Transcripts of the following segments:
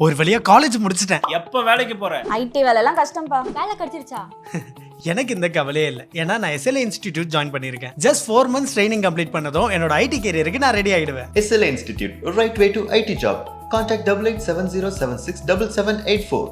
ஒரு வழியா காலேஜ் முடிச்சிட்டேன். எப்ப வேலைக்கு போற? ஐடி வேலைலாம் கஷ்டம்பா. வேலை கிடைச்சிருச்சா? எனக்கு இந்த கவலையே இல்லை, ஏன்னா நான் SLA இன்ஸ்டிடியூட் ஜாயின் பண்ணியிருக்கேன். ஜஸ்ட் 4 months ட்ரைனிங் கம்ப்ளீட் பண்ணதும் என்னோட ஐடி கேரியருக்கு நான் ரெடி ஆயிடுவேன். SLA Institute, a right way to IT job. Contact 8870767784.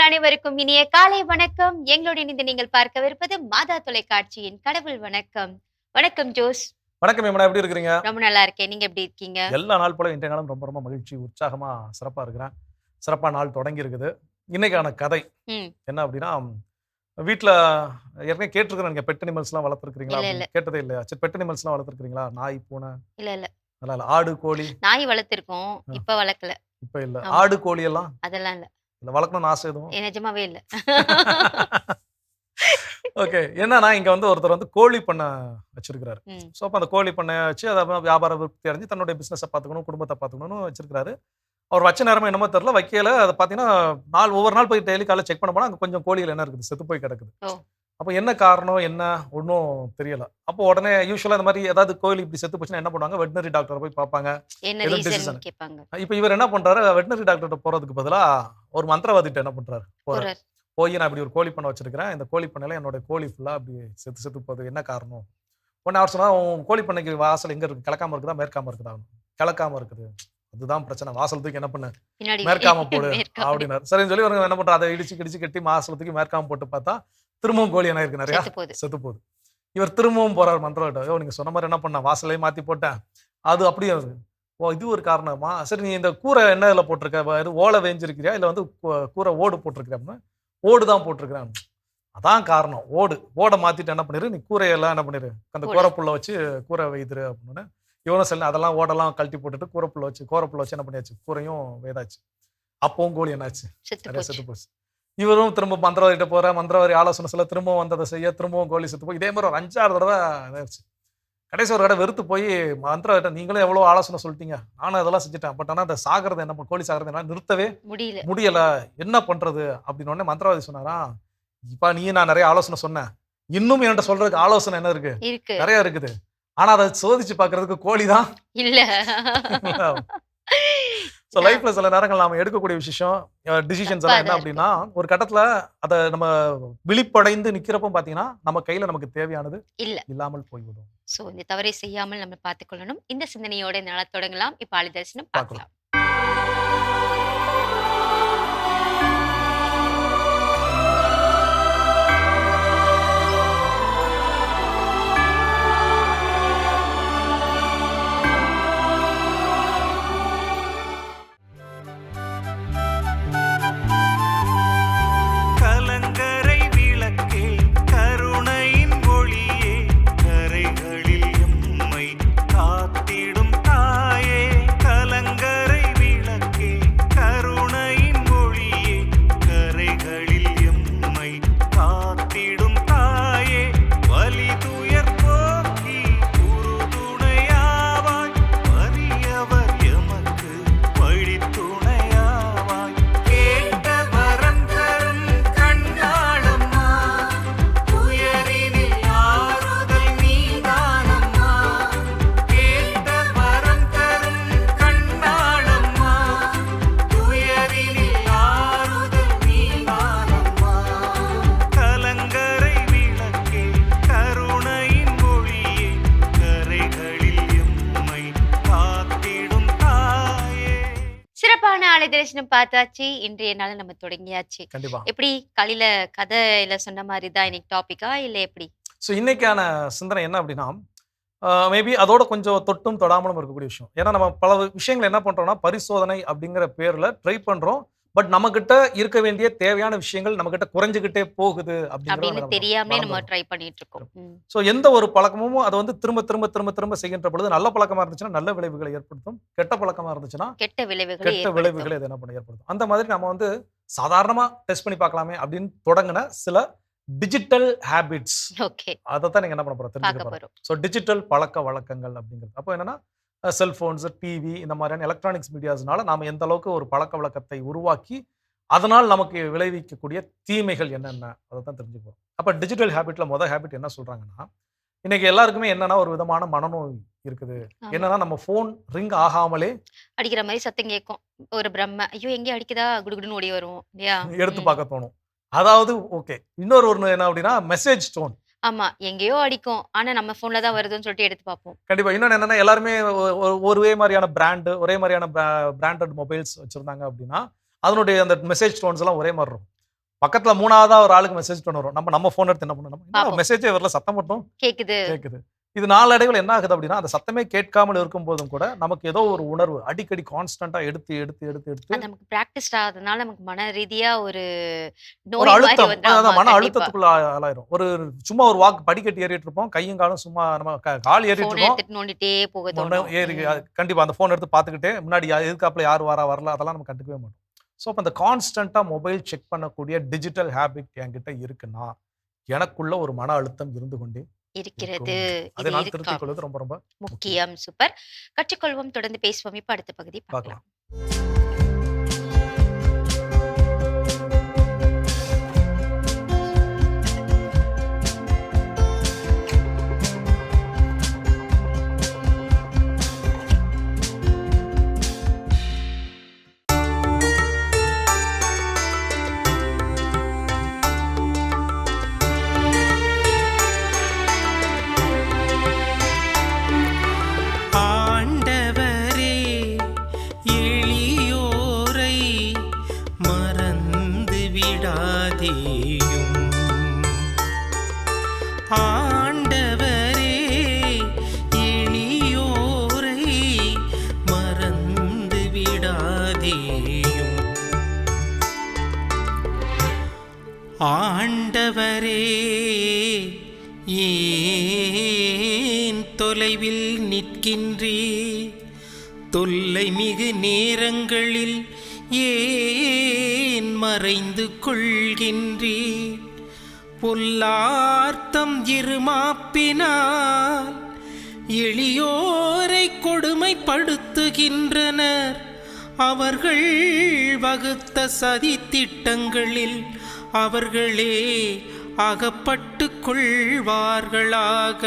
அனைவருக்கும் இனிய காலை வணக்கம். எங்களுடன் இந்த நீங்கள் பார்க்கவிருப்பது மாதா தொலைக்காட்சியின் கடவுள் வணக்கம். வணக்கம் ஜோஸ். வணக்கம் மேம், எப்படி இருக்கிறீங்க? ரொம்ப நல்லா இருக்கேன். நீங்க எப்படி இருக்கீங்க? எல்லா நாள் போல இன்றைய நாளும் ரொம்ப ரொம்ப மகிழ்ச்சி, உற்சாகமா சிறப்பா இருக்கிறேன். சிறப்பா நாள் தொடங்கி இருக்குது. இன்னைக்கான கதை என்ன அப்படின்னா, வீட்டுல ஏற்கனவே கேட்டிருக்கிறேன், நீங்க பெட் அனிமல்ஸ் எல்லாம் வளர்த்துருக்கீங்களா? கேட்டதே இல்லையா? சரி, பெட் அனிமல்ஸ் எல்லாம் வளர்த்துருக்கீங்களா? நாய், பூனை? இல்ல. ஆடு, கோழி? நாய் வளர்த்திருக்கோம், இப்ப வளர்க்கல. இப்ப இல்ல. ஆடு, கோழி எல்லாம் அதெல்லாம் இல்ல. வளர்க்கணும்னு ஆசை எதுவும்? நிஜமாவே இல்ல. ஓகே. என்னன்னா, இங்க ஒருத்தர் கோழி பண்ண வச்சிருக்கிறாரு. ஸோ அப்போ அந்த கோழி பண்ணை வச்சு அதை வியாபார விருத்தி அடைஞ்சு தன்னுடைய பிசினஸை பார்த்துக்கணும், குடும்பத்தை பார்த்துக்கணும்னு வச்சிருக்காரு. அவர் வச்ச நேரமே என்னமோ தெரியல, வைக்கல. அதை பார்த்தீங்கன்னா ஒவ்வொரு நாள் போய் டெய்லி காலையில் செக் பண்ண போனால் அங்கே கொஞ்சம் கோழிகள் என்ன இருக்குது, செத்து போய் கிடக்குது. அப்போ என்ன காரணம், என்ன ஒன்றும் தெரியல. அப்போ உடனே யூஸ்வலாக இந்த மாதிரி ஏதாவது கோழி இப்படி செத்து போச்சுன்னா என்ன பண்ணுவாங்க, வெட்டினரி டாக்டர் போய் பார்ப்பாங்க. இப்போ இவர் என்ன பண்றாரு, வெட்டினரி டாக்டர் போறதுக்கு பதிலாக ஒரு மந்திரவாதிட்ட என்ன பண்றாரு, போய் நான் இப்படி ஒரு கோழி பண்ணை வச்சிருக்கிறேன், இந்த கோழி பண்ணையில என்னோட கோழி ஃபுல்லா அப்படி செத்து போகுது, என்ன காரணம்? உடனே அவர் சொன்னா, உன் கோழி பண்ணைக்கு வாசல் எங்க இருக்கு, கிழக்காம இருக்குதா மேற்காம இருக்குதா? கிழக்காம இருக்குது. அதுதான் பிரச்சனை, வாசல் தூக்கி என்ன பண்ணு, மேற்காம போடு அப்படின்னாரு. சரின்னு சொல்லி என்ன பண்ற, அதை இடிச்சு கட்டி வாசல் தூக்கி மேற்காம போட்டு பார்த்தா திரும்பவும் கோழி என்ன இருக்கு, நிறைய செத்து போகுது. இவர் திரும்பவும் போறாரு மந்திரவாதிட்ட, நீங்க சொன்ன மாதிரி என்ன பண்ண, வாசலையும் மாத்தி போட்டேன், அது அப்படியே இருக்கு. ஓ, இது ஒரு காரணமா? சரி, நீ இந்த கூரை என்ன இதில் போட்டிருக்க, ஓலை வேஞ்சிருக்கிறியா இல்லை கூரை ஓடு போட்டிருக்கிறியா? ஓடு தான் போட்டிருக்கிறேன். அதான் காரணம், ஓடை மாத்திட்டு என்ன பண்ணிரு, நீ கூரையெல்லாம் என்ன பண்ணிரு, அந்த கூரைப்புள்ள வச்சு கூரை வைத்துரு அப்படின்னு. இவனும் சொல்லி அதெல்லாம் ஓடெல்லாம் கழட்டி போட்டுட்டு கூரைப்புள்ள வச்சு என்ன பண்ணியாச்சு, கூரையும் வேதாச்சு. அப்பவும் கோழி என்னாச்சு, நிறைய செத்து போச்சு. இவரும் திரும்ப மந்திரவாதிட்ட போற, மந்திரவாதி ஆலோசனை சொல்ல, திரும்பவும் வந்ததை செய்ய, திரும்பவும் கோழி செத்து போய் இதே மாதிரி ஒரு 5-6 தடவை இதாச்சு. கடைசி ஒரு கடை வெறுத்து போய் மந்திரவாதிட்ட, நீங்களும் எவ்வளோ ஆலோசனை சொல்லிட்டீங்க, நானும் அதெல்லாம் செஞ்சுட்டேன், பட் ஆனால் அந்த சாகிறது என்ன, கோழி சாகிறது என்ன நிறுத்தவே முடியல, என்ன பண்றது அப்படின்னு. உடனே மந்திரவாதி சொன்னாரா, இப்ப நீ நான் நிறைய ஆலோசனை சொன்னேன், இன்னும் என்கிட்ட சொல்றதுக்கு ஆலோசனை என்ன இருக்கு, நிறைய இருக்குது. ஆனா அதை சோதிச்சு பாக்குறதுக்கு கோழி தான் இல்ல. ஸோ லைஃப்ல சில நேரங்கள் நாம எடுக்கக்கூடிய டிசிஷன்ஸ் எல்லாம் என்ன அப்படின்னா, ஒரு கட்டத்துல அதை நம்ம விழிப்படைந்து நிக்கிறப்ப பாத்தீங்கன்னா நம்ம கையில நமக்கு தேவையானது இல்லாமல் போய்விடும். சோ இந்த தவறை செய்யாமல் நம்ம பார்த்துக்கொள்ளணும். இந்த சிந்தனையோட இந்த நாளை தொடங்கலாம். இப்ப ஆளி தரிசனம் பார்க்கலாம். தரிசனம் பார்த்தாச்சு. இன்றைய நாள நம்ம தொடங்கியாச்சு. எப்படி காலையில கதையில சொன்ன மாதிரி தான் இன்னைக்கு டாபிக்கா இல்ல எப்படி? ஸோ இன்னைக்கான சிந்தனை என்ன அப்படின்னா, மேபி அதோட கொஞ்சம் தொட்டும் தொடாமலும் இருக்கக்கூடிய விஷயம். ஏன்னா நம்ம பல விஷயங்கள் என்ன பண்றோம்னா, பரிசோதனை அப்படிங்கிற பேர்ல ட்ரை பண்றோம். பட் நம்ம கிட்ட இருக்க வேண்டிய தேவையான விஷயங்கள் நம்ம கிட்ட குறைஞ்சுகிட்டே போகுது அப்படின்னு தெரியாமலே நம்ம ட்ரை பண்ணிட்டு இருக்கோம். ஸோ எந்த ஒரு பழக்கமும் அதை வந்து திரும்ப திரும்ப திரும்ப திரும்ப செய்கின்ற பொழுது நல்ல பழக்கமா இருந்துச்சுன்னா நல்ல விளைவுகளை ஏற்படுத்தும், கெட்ட பழக்கமா இருந்துச்சுன்னா கெட்ட விளைவுகளை இது என்ன பண்ண ஏற்படுத்தும். அந்த மாதிரி நம்ம வந்து சாதாரணமா டெஸ்ட் பண்ணி பார்க்கலாமே அப்படின்னு தொடங்கின சில டிஜிட்டல் ஹேபிட்ஸ், ஓகே, அதை தான் நீங்க என்ன பண்ண போறோம் தெரிஞ்சுக்க போறோம். ஸோ டிஜிட்டல் பழக்க வழக்கங்கள் அப்படிங்கிறது அப்போ என்னன்னா செல்போன்ஸ், டிவி, இந்த மாதிரியான எலக்ட்ரானிக்ஸ் மீடியாஸ்னால நாம எந்த அளவுக்கு ஒரு பழக்க வழக்கத்தை உருவாக்கி அதனால் நமக்கு விளைவிக்கக்கூடிய தீமைகள் என்னென்ன அதை தான் தெரிஞ்சுக்குவோம். அப்போ டிஜிட்டல் ஹேபிட்ல முதல் ஹேபிட் என்ன சொல்றாங்கன்னா, இன்னைக்கு எல்லாருக்குமே என்னன்னா ஒரு விதமான மனநோய் இருக்குது. என்னன்னா நம்ம போன் ரிங் ஆகாமலே அடிக்கிற மாதிரி சத்தம் கேட்கும். ஒரு பிரம்ம, ஐயோ எங்கே அடிக்குதா குடுகுடுன்னு ஓடி வரும் இல்லையா, எடுத்து பார்க்க தோணும். அதாவது ஓகே, இன்னொரு என்ன அப்படின்னா மெசேஜ் டோன். ஆமா, எங்கேயோ அடிக்கும், ஆனா நம்ம போன்ல தான் வருதுன்னு சொல்லிட்டு எடுத்து பார்ப்போம். கண்டிப்பா. இன்னொன்னு என்னன்னா எல்லாருமே ஒரே மாதிரியான பிராண்டு, ஒரே மாதிரியான பிராண்டட் மொபைல்ஸ் வச்சிருந்தாங்க அப்படின்னா அதனுடைய அந்த மெசேஜ் டோன்ஸ் எல்லாம் ஒரே மாதிரி இருக்கும். பக்கத்துல மூணாவதா ஒரு ஆளுக்கு மெசேஜ் டோன் வரும். நம்ம போன் எடுத்து என்ன பண்ணணும், மெசேஜே வரல, சத்தம் மட்டும் கேக்குது. இது நாளடைவில் என்ன ஆகுது அப்படின்னா அந்த சத்தமே கேட்காமல் இருக்கும் போதும் கூட நமக்கு ஏதோ ஒரு உணர்வு அடிக்கடி கான்ஸ்டன்டா எடுத்து எடுத்து எடுத்து எடுத்து நமக்கு பிராக்டிஸ் ஆகுறதுனால நமக்கு மன ரீதியா ஒரு அழுத்தம், மன அழுத்தத்துக்குள்ள ஆளாயிரும். ஒரு சும்மா ஒரு வாக்கு படிக்கட்டு ஏறிட்டு இருப்போம், கையும் காலும் சும்மா நம்ம கால் ஏறிட்டு இருப்போம், நோண்டிட்டே ஏறி கண்டிப்பா அந்த போன் எடுத்து பார்த்துக்கிட்டே முன்னாடி எதுக்காப்புல யார் வரல அதெல்லாம் நம்ம கண்டுக்கவே மாட்டோம். ஸோ அப்போ அந்த கான்ஸ்டன்டா மொபைல் செக் பண்ணக்கூடிய டிஜிட்டல் ஹேபிட் என்கிட்ட இருக்குன்னா எனக்குள்ள ஒரு மன அழுத்தம் இருந்து கொண்டே இருக்கிறது. அதை நான் திருத்திக் கொள்வது ரொம்ப ரொம்ப முக்கியம். சூப்பர். கற்றுக்கொள்வோம், தொடர்ந்து பேசுவோம். இப்ப அடுத்த பகுதி பார்க்கலாம். ஆண்டவரே, ஏன் தொலைவில் நிற்கின்றே, தொல்லை மிகு நேரங்களில் ஏன் மறைந்து கொள்கின்றே, பொல்லார்த்தம் இருமாப்பினால் எளியோரை கொடுமைப்படுத்துகின்றனர், அவர்கள் வகுத்த சதி திட்டங்களில் அவர்களே அகப்பட்டு கொள்வார்களாக,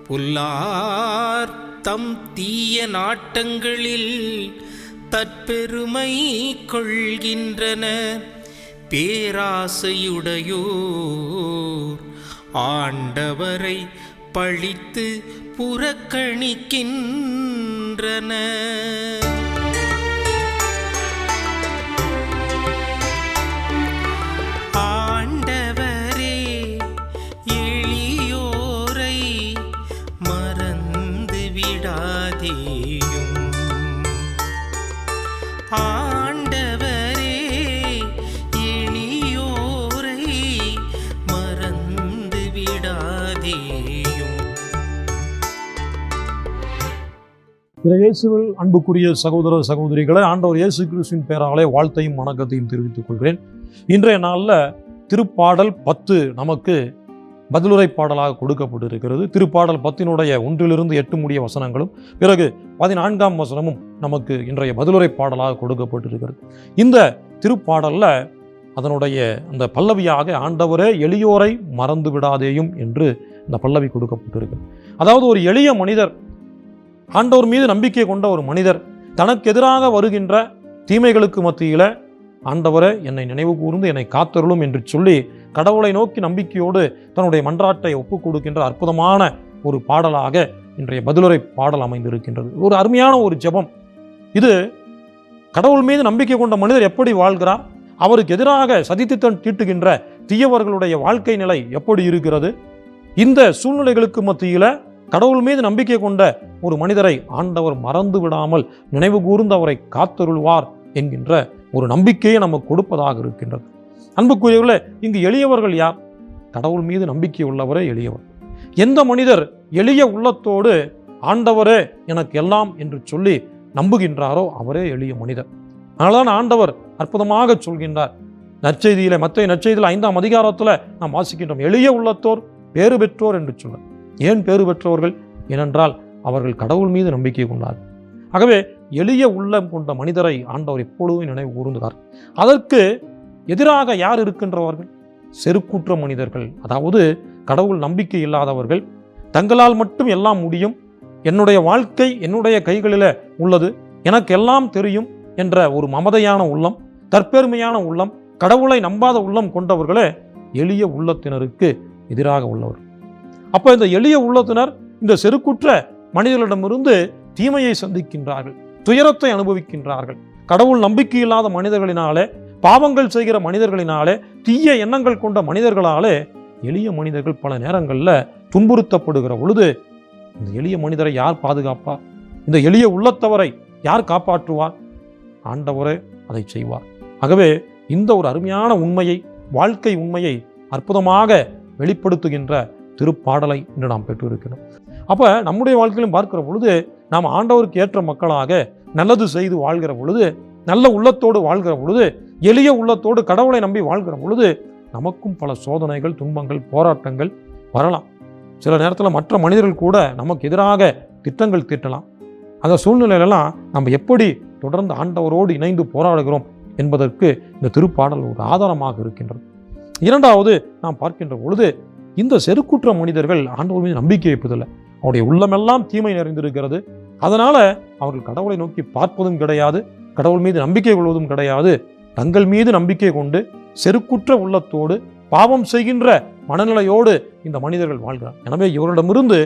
புல்லார்த்தம் தீய நாட்டங்களில் தற்பெருமை கொள்கின்றனர், பேராசையுடையோர் ஆண்டவரை பழித்து புறக்கணிக்கின்றனர். ஆண்டவரே, எளியோரை மறந்து விடாதேயும். ஆண்டவரே, எளியோரை மறந்து விடாதேயும். இயேசுவில் அன்புக்குரிய சகோதர சகோதரிகளை, ஆண்டவர் இயேசு கிறிஸ்துவின் பெயராலே வாழ்த்தையும் வணக்கத்தையும் தெரிவித்துக் கொள்கிறேன். இன்றைய நாளில் திருப்பாடல் 10 நமக்கு பதிலுரை பாடலாக கொடுக்கப்பட்டிருக்கிறது. திருப்பாடல் 10 1 to 8 முடிய வசனங்களும் பிறகு 14ஆம் வசனமும் நமக்கு இன்றைய பதிலுரை பாடலாக கொடுக்கப்பட்டிருக்கிறது. இந்த திருப்பாடலில் அதனுடைய அந்த பல்லவியாக ஆண்டவரே எளியோரை மறந்து விடாதேயும் என்று இந்த பல்லவி கொடுக்கப்பட்டிருக்கிறது. அதாவது ஒரு எளிய மனிதர், ஆண்டவர் மீது நம்பிக்கை கொண்ட ஒரு மனிதர் தனக்கு எதிராக வருகின்ற தீமைகளுக்கு மத்தியில் ஆண்டவரே என்னை நினைவு கூர்ந்து என்னை காத்தருளும் என்று சொல்லி கடவுளை நோக்கி நம்பிக்கையோடு தன்னுடைய மன்றாட்டை ஒப்புக் கொடுக்கின்ற அற்புதமான ஒரு பாடலாக இன்றைய பதிலுரை பாடல் அமைந்திருக்கின்றது. ஒரு அருமையான ஒரு ஜெபம் இது. கடவுள் மீது நம்பிக்கை கொண்ட மனிதர் எப்படி வாழ்கிறார், அவருக்கு எதிராக சதித்திட்டம் தீட்டுகின்ற தீயவர்களுடைய வாழ்க்கை நிலை எப்படி இருக்கிறது, இந்த சூழ்நிலைகளுக்கு மத்தியில் கடவுள் மீது நம்பிக்கை கொண்ட ஒரு மனிதரை ஆண்டவர் மறந்து விடாமல் நினைவு கூர்ந்து அவரை காத்தருள்வார் என்கின்ற ஒரு நம்பிக்கையை நமக்கு கொடுப்பதாக இருக்கின்றது. அன்புக்குரியவர்களே, இங்கு எளியவர்கள் யார்? கடவுள் மீது நம்பிக்கை உள்ளவரே எளியவர். எந்த மனிதர் எளிய உள்ளத்தோடு ஆண்டவரே எனக்கு எல்லாம் என்று சொல்லி நம்புகின்றாரோ அவரே எளிய மனிதர். அதனால்தான் ஆண்டவர் அற்புதமாக சொல்கின்றார் நற்செய்தியில, மத்தேயு நற்செய்தியில் 5ஆம் அதிகாரத்தில் நாம் வாசிக்கின்றோம், எளிய உள்ளத்தோர் பேறு பெற்றோர் என்று சொல்ல. ஏன் பேறு பெற்றவர்கள்? ஏனென்றால் அவர்கள் கடவுள் மீது நம்பிக்கை கொண்டார்கள். ஆகவே எளிய உள்ளம் கொண்ட மனிதரை ஆண்டவர் எப்பொழுதும் நினைவு கூர்ந்தார். அதற்கு எதிராக யார் இருக்கின்றவர்கள்? செருக்குற்ற மனிதர்கள், அதாவது கடவுள் நம்பிக்கை இல்லாதவர்கள், தங்களால் மட்டும் எல்லாம் முடியும், என்னுடைய வாழ்க்கை என்னுடைய கைகளில் உள்ளது, எனக்கு எல்லாம் தெரியும் என்ற ஒரு மமதையான உள்ளம், தற்பெருமையான உள்ளம், கடவுளை நம்பாத உள்ளம் கொண்டவர்களே எளிய உள்ளத்தினருக்கு எதிராக உள்ளவர். அப்போ இந்த எளிய உள்ளத்தினர் இந்த செருக்குற்ற மனிதர்களிடமிருந்து தீமையை சந்திக்கின்றார்கள், துயரத்தை அனுபவிக்கின்றார்கள். கடவுள் நம்பிக்கை இல்லாத மனிதர்களினாலே, பாவங்கள் செய்கிற மனிதர்களினாலே, தீய எண்ணங்கள் கொண்ட மனிதர்களாலே எளிய மனிதர்கள் பல நேரங்களில் துன்புறுத்தப்படுகிற பொழுது இந்த எளிய மனிதரை யார் பாதுகாப்பார்? இந்த எளிய உள்ளத்தவரை யார் காப்பாற்றுவார்? ஆண்டவரே அதை செய்வார். ஆகவே இந்த ஒரு அருமையான உண்மையை, வாழ்க்கை உண்மையை அற்புதமாக வெளிப்படுத்துகின்ற திருப்பாடலை இன்று நாம் பெற்றிருக்கிறோம். அப்போ நம்முடைய வாழ்க்கையிலும் பார்க்கிற பொழுது நாம் ஆண்டவருக்கு ஏற்ற மக்களாக நல்லது செய்து வாழ்கிற பொழுது, நல்ல உள்ளத்தோடு வாழ்கிற பொழுது, எளிய உள்ளத்தோடு கடவுளை நம்பி வாழ்கிற பொழுது நமக்கும் பல சோதனைகள், துன்பங்கள், போராட்டங்கள் வரலாம். சில நேரத்தில் மற்ற மனிதர்கள் கூட நமக்கு எதிராக திட்டங்கள் தீட்டலாம். அந்த சூழ்நிலையிலலாம் நம்ம எப்படி தொடர்ந்து ஆண்டவரோடு இணைந்து போராடுகிறோம் என்பதற்கு இந்த திருப்பாடல் ஒரு ஆதாரமாக இருக்கின்றது. இரண்டாவது நாம் பார்க்கின்ற பொழுது இந்த செருக்குற்ற மனிதர்கள் ஆண்டவர் மீது நம்பிக்கை வைப்பதில்லை. அவருடைய உள்ளமெல்லாம் தீமை நிறைந்திருக்கிறது. அதனால அவர்கள் கடவுளை நோக்கி பார்ப்பதும் கிடையாது, கடவுள் மீது நம்பிக்கை கொள்வதும் கிடையாது. தங்கள் மீது நம்பிக்கை கொண்டு செருக்குற்ற உள்ளத்தோடு பாவம் செய்கின்ற மனநிலையோடு இந்த மனிதர்கள் வாழ்கிறார். எனவே இவரிடமிருந்து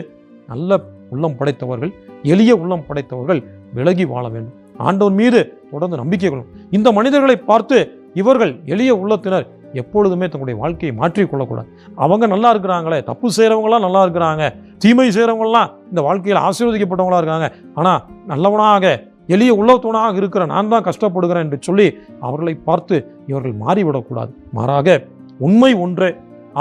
நல்ல உள்ளம் படைத்தவர்கள், எளிய உள்ளம் படைத்தவர்கள் விலகி வாழ வேண்டும். ஆண்டவர் மீது தொடர்ந்து நம்பிக்கை கொள்ளும். இந்த மனிதர்களை பார்த்து இவர்கள் எளிய உள்ளத்தினர் எப்பொழுதுமே தங்களுடைய வாழ்க்கையை மாற்றிக்கொள்ளக்கூடாது. அவங்க நல்லா இருக்கிறாங்களே, தப்பு செய்கிறவங்களாம் நல்லா இருக்கிறாங்க, தீமை செய்கிறவங்களாம் இந்த வாழ்க்கையில் ஆசீர்வதிக்கப்பட்டவங்களா இருக்காங்க, ஆனால் நல்லவனாக எளிய உள்ளத்தோனாக இருக்கிற நான் தான் கஷ்டப்படுகிறேன் என்று சொல்லி அவர்களை பார்த்து இவர்கள் மாறிவிடக்கூடாது. மாறாக உண்மை ஒன்றே,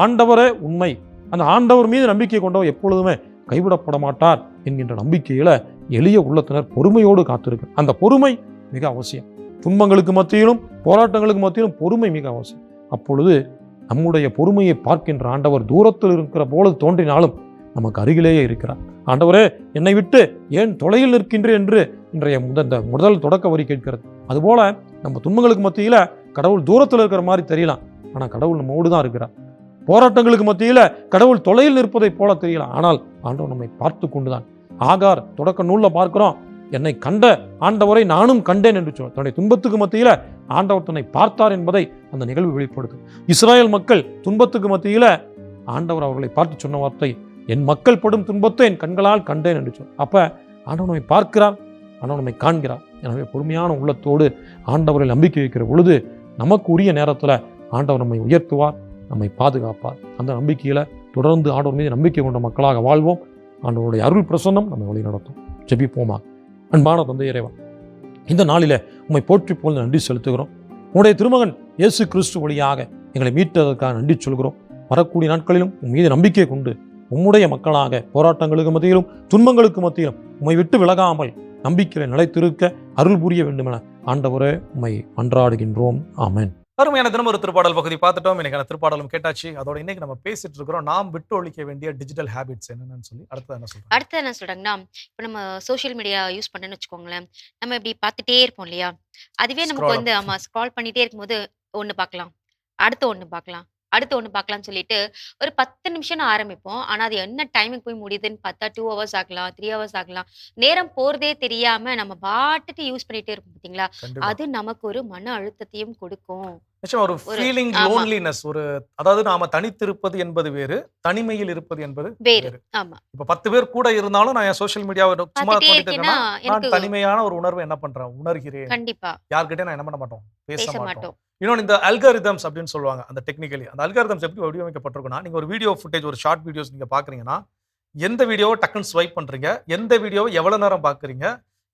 ஆண்டவரே உண்மை, அந்த ஆண்டவர் மீது நம்பிக்கை கொண்டவர் எப்பொழுதுமே கைவிடப்பட மாட்டார் என்கின்ற நம்பிக்கையில் எளிய உள்ளத்தினர் பொறுமையோடு காத்திருக்கு. அந்த பொறுமை மிக அவசியம். துன்பங்களுக்கு மத்தியிலும் போராட்டங்களுக்கு மத்தியிலும் பொறுமை மிக அவசியம். அப்பொழுது நம்முடைய பொறுமையை பார்க்கின்ற ஆண்டவர் தூரத்தில் இருக்கிற போல தோன்றினாலும் நமக்கு அருகிலேயே இருக்கிறார். ஆண்டவரே என்னை விட்டு ஏன் தொலையில் நிற்கின்றேன் என்று இன்றைய முதல் தொடக்க வரி கேட்கிறது. அதுபோல நம்ம துன்பங்களுக்கு மத்தியில் கடவுள் தூரத்தில் இருக்கிற மாதிரி தெரியலாம், ஆனால் கடவுள் நம்மோடு தான் இருக்கிறார். போராட்டங்களுக்கு மத்தியில் கடவுள் தொலையில் நிற்பதை போல தெரியலாம், ஆனால் ஆண்டவர் நம்மை பார்த்து கொண்டுதான். ஆகார் தொடக்க நூலில் பார்க்கிறோம், என்னை கண்ட ஆண்டவரை நானும் கண்டேன் என்று சொல்ல. தன்னுடைய துன்பத்துக்கு மத்தியில் ஆண்டவர் தன்னை பார்த்தார் என்பதை அந்த நிகழ்வு வெளிப்படுத்தும். இஸ்ராயல் மக்கள் துன்பத்துக்கு மத்தியில் ஆண்டவர் அவர்களை பார்த்து சொன்ன வார்த்தை, என் மக்கள் படும் துன்பத்தை என் கண்களால் கண்டேன் என்று சொல். அப்போ ஆண்டவர் நம்மை பார்க்கிறார், ஆண்டவர் நம்மை காண்கிறார். எனவே பொறுமையான உள்ளத்தோடு ஆண்டவரை நம்பிக்கை வைக்கிற பொழுது நமக்கு உரிய நேரத்தில் ஆண்டவர் நம்மை உயர்த்துவார், நம்மை பாதுகாப்பார். அந்த நம்பிக்கையில் தொடர்ந்து ஆண்டவர் மீது நம்பிக்கை கொண்ட மக்களாக வாழ்வோம். ஆண்டவருடைய அருள் பிரசன்னம் நம்மை வழி நடத்தும். ஜெபிப்போமா. அன்பான தந்தை இறைவா, இந்த நாளில் உம்மை போற்றி போல் நன்றி செலுத்துகிறோம். உங்களுடைய திருமகன் இயேசு கிறிஸ்து வழியாக எங்களை மீட்டதற்காக நன்றி சொல்கிறோம். வரக்கூடிய நாட்களிலும் உன் மீது நம்பிக்கை கொண்டு உம்முடைய மக்களாக போராட்டங்களுக்கு மத்தியிலும் துன்பங்களுக்கு மத்தியிலும் உம்மை விட்டு விலகாமல் நம்பிக்கையில் நிலைத்திருக்க அருள் புரிய வேண்டுமென ஆண்டவரே உம்மை மன்றாடுகின்றோம். ஆமென். அருமையான தினம் ஒரு திருப்பாடல் பகுதி பார்த்துட்டோம். இன்னைக்கான திருப்பாடலும் கேட்டாச்சு. அதோட இன்னைக்கு நம்ம பேசிட்டு இருக்கிறோம் நாம் விட்டு ஒழிக்க வேண்டிய டிஜிட்டல் ஹேபிட்ஸ் என்னன்னு சொல்லி. அடுத்து என்ன சொல்றோம்? அடுத்து என்ன சொல்றாங்கன்னா, இப்போ நம்ம சோஷியல் மீடியா யூஸ் பண்ணேன்னு வச்சுக்கோங்களேன், நம்ம இப்படி பார்த்துட்டே இருப்போம் இல்லையா? அதுவே நமக்கு வந்து ஸ்க்ரால் பண்ணிட்டே இருக்கும்போது ஒன்று பார்க்கலாம், அடுத்து ஒன்று பார்க்கலாம், அடுத்து ஒன்று பார்க்கலாம்னு சொல்லிட்டு ஒரு 10 நிமிஷம் ஆரம்பிப்போம். ஆனால் அது என்ன டைமுக்கு போய் முடியுதுன்னு பார்த்தா 2 ஹவர்ஸ் ஆகலாம், 3 ஹவர்ஸ் ஆகலாம். நேரம் போகிறதே தெரியாம நம்ம பாட்டுக்கு யூஸ் பண்ணிட்டே இருப்போம் பார்த்தீங்களா? அது நமக்கு ஒரு மன அழுத்தத்தையும் கொடுக்கும். நிச்சயமா ஒரு ஃபீலிங் லோன்லினஸ், ஒரு அதாவது நாம தனித்திருப்பது என்பது வேறு, தனிமையில் இருப்பது என்பது வேறு. ஆமா, இப்ப 10 பேர் கூட இருந்தாலும் நான் என் சோஷியல் மீடியாவை சும்மா பார்த்துட்டே பண்ணிட்டு இருக்கேன்னா இருக்கேன்னா நான் எனக்கு தனிமையான ஒரு உணர்வை என்ன பண்றேன், உணர்கிறேன். கண்டிப்பா யார்கிட்டயும் நான் என்ன பண்ண மாட்டோம், பேச பேச மாட்டோம். மாட்டோம். இன்னொன்று இந்த அல்காரிதம்ஸ் அப்படின்னு சொல்லுவாங்க. அந்த டெக்னிக்கலி அந்த அல்காரிதம்ஸ் எப்படி வடிவமைக்கப்பட்டிருக்குன்னா, நீங்க ஒரு வீடியோ ஃபுட்டேஜ், ஒரு ஷார்ட் வீடியோஸ் நீங்க பாக்குறீங்கன்னா எந்த வீடியோவை டக்குன்னு ஸ்வைப் பண்றீங்க, எந்த வீடியோவை எவ்வளவு நேரம் பாக்குறீங்க,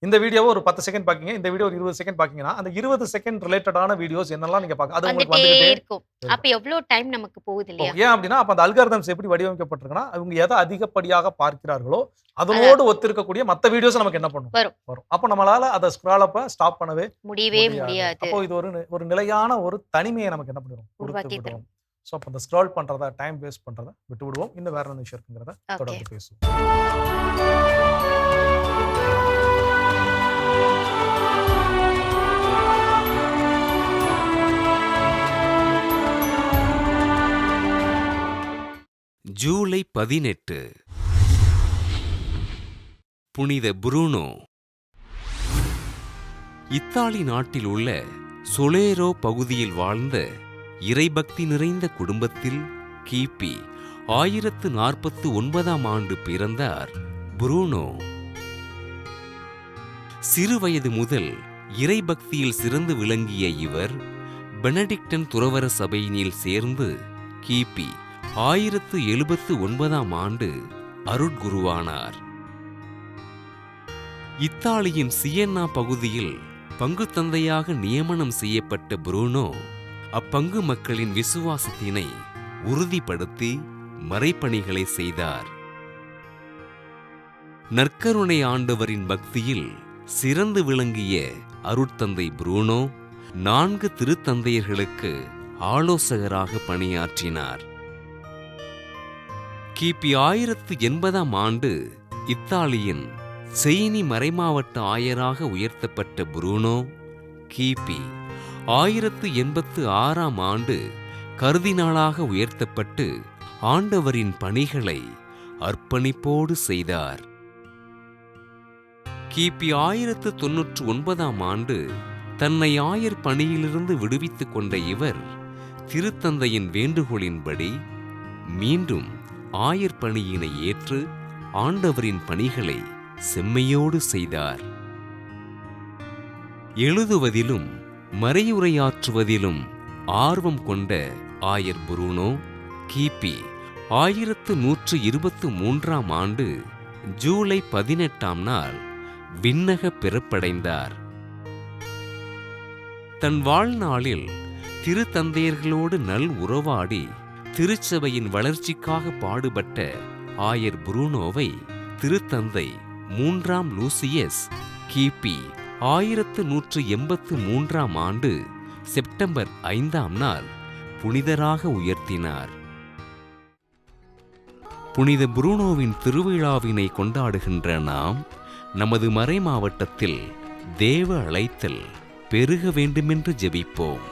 இந்த வீடியோவை ஒரு 10 செகண்ட் பாக்கீங்க, இந்த வீடியோ ஒரு 20 செகண்ட் பாக்கீங்கன்னா அந்த 20 செகண்ட் ரிலேட்டடான வீடியோஸ் என்னெல்லாம் நீங்க பார்க்க அது உங்களுக்கு வந்துட்டே வந்துகிட்டே இருக்கும். அப்ப எவ்வளவு டைம் நமக்கு போகுது இல்லையா? ஏன் அப்படின்னா அப்ப அந்த அல்காரிதம்ஸ் எப்படி வடிவமைக்கப்பட்டிருக்குன்னா அவங்க எதை அதிகப்படியாக பார்க்கிறார்களோ அதனோடு ஒத்திருக்கக்கூடிய மத்த வீடியோஸ் நமக்கு என்ன பண்ணும் வரும். அப்போ நம்மளால அதை ஸ்க்ரால் அப்ப ஸ்டாப் பண்ணவே முடியவே முடியாது. அப்போ இது ஒரு நிலையான ஒரு தனிமையை நமக்கு என்ன பண்ணிடும் உருவாக்கி கொடுத்து தரும். விடுவோம். ஸோ அப்போ அந்த ஸ்க்ரால் பண்றதா டைம் வேஸ்ட் பண்றதை விட்டு விடுவோம். இன்னும் வேற என்ன விஷயம் இருக்குங்கிறத Okay. தொடர்ந்து பேசுவோம். ஜூலை 18 புனித புரூனோ. இத்தாலி நாட்டில் உள்ள சொலேரோ பகுதியில் வாழ்ந்த இறைபக்தி நிறைந்த குடும்பத்தில் கிபி 1049 பிறந்தார் புரூனோ. சிறுவயது முதல் இறைபக்தியில் சிறந்து விளங்கிய இவர் பெனடிக்டன் துறவற சபையினில் சேர்ந்து கிபி 1079 அருட்குருவானார். இத்தாலியின் சியன்னா பகுதியில் பங்கு தந்தையாக நியமனம் செய்யப்பட்ட புரூனோ அப்பங்கு மக்களின் விசுவாசத்தினை உறுதிப்படுத்தி மறைப்பணிகளை செய்தார். நற்கருணை ஆண்டவரின் பக்தியில் சிறந்து விளங்கிய அருட்தந்தை புரூனோ 4 திருத்தந்தையர்களுக்கு ஆலோசகராக பணியாற்றினார். கிபி 1080 இத்தாலியின் செய்னி மறைமாவட்ட ஆயராக உயர்த்தப்பட்ட புரூனோ கிபி 1086 கர்தினாளாக உயர்த்தப்பட்டு ஆண்டவரின் பணிகளை அர்ப்பணிப்போடு செய்தார். கிபி 1099 தன்னை ஆயர் பணியிலிருந்து விடுவித்துக் கொண்ட இவர் திருத்தந்தையின் வேண்டுகோளின்படி மீண்டும் ஆயர் பணியினை ஏற்று ஆண்டவரின் பணிகளை செம்மையோடு செய்தார். எழுதுவதிலும் மறையுரையாற்றுவதிலும் ஆர்வம் கொண்ட ஆயர் புரூனோ கிபி 1123 ஜூலை 18 விண்ணக பிறப்படைந்தார். தன் வாழ்நாளில் திருத்தந்தையர்களோடு நல் உறவாடி திருச்சபையின் வளர்ச்சிக்காக பாடுபட்ட ஆயர் புரூனோவை திருத்தந்தை 3 லூசியஸ் கிபி 1183 செப்டம்பர் 5 புனிதராக உயர்த்தினார். புனித புரூனோவின் திருவிழாவினை கொண்டாடுகின்ற நாம் நமது மறை மாவட்டத்தில் தேவ அழைத்தல் பெருக வேண்டுமென்று ஜெபிப்போம்.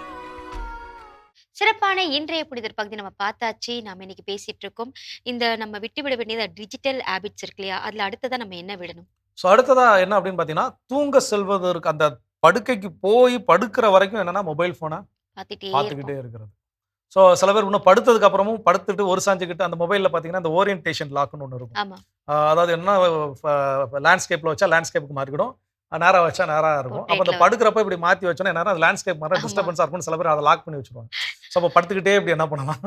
சிறப்பான இன்றைய புனிதர் பகுதி நம்ம பார்த்தாச்சு. நாம இன்னைக்கு பேசிட்டு இருக்கோம். இந்த நம்ம விட்டுவிட வேண்டியது டிஜிட்டல் ஹேபிட்ஸ் இருக்கு இல்லையா? அதுல அடுத்ததா நம்ம என்ன விடணும்? ஸோ அடுத்ததா என்ன அப்படின்னு பார்த்தீங்கன்னா தூங்க செல்வதற்கு அந்த படுக்கைக்கு போய் படுக்கிற வரைக்கும் என்னன்னா மொபைல் ஃபோனை பார்த்துக்கிட்டே இருக்கிறது. ஸோ சில பேர் இன்னும் படுத்ததுக்கு அப்புறமும் படுத்துட்டு ஒரு சாஞ்சுக்கிட்டு அந்த மொபைலில் பார்த்தீங்கன்னா அந்த ஓரியன்டேஷன் லாக்னு ஒன்று இருக்கும். ஆமா. அதாவது என்ன லேண்ட்ஸ்கேப்பில் வச்சா லேண்ட்ஸ்கேப்புக்கு மாறிக்கிடும், நேராக வச்சா நேராக இருக்கும். அப்போ அந்த படுக்கிறப்ப இப்படி மாற்றி வச்சோன்னா நேரம் அது லேண்ட்ஸ்கேப் மாதிரி டிஸ்டர்பன்ஸாக இருக்கும்னு சில பேர் அதை லாக் பண்ணி வச்சுருவாங்க. ஸோ அப்போ படுத்துக்கிட்டே இப்படி என்ன பண்ணலாம்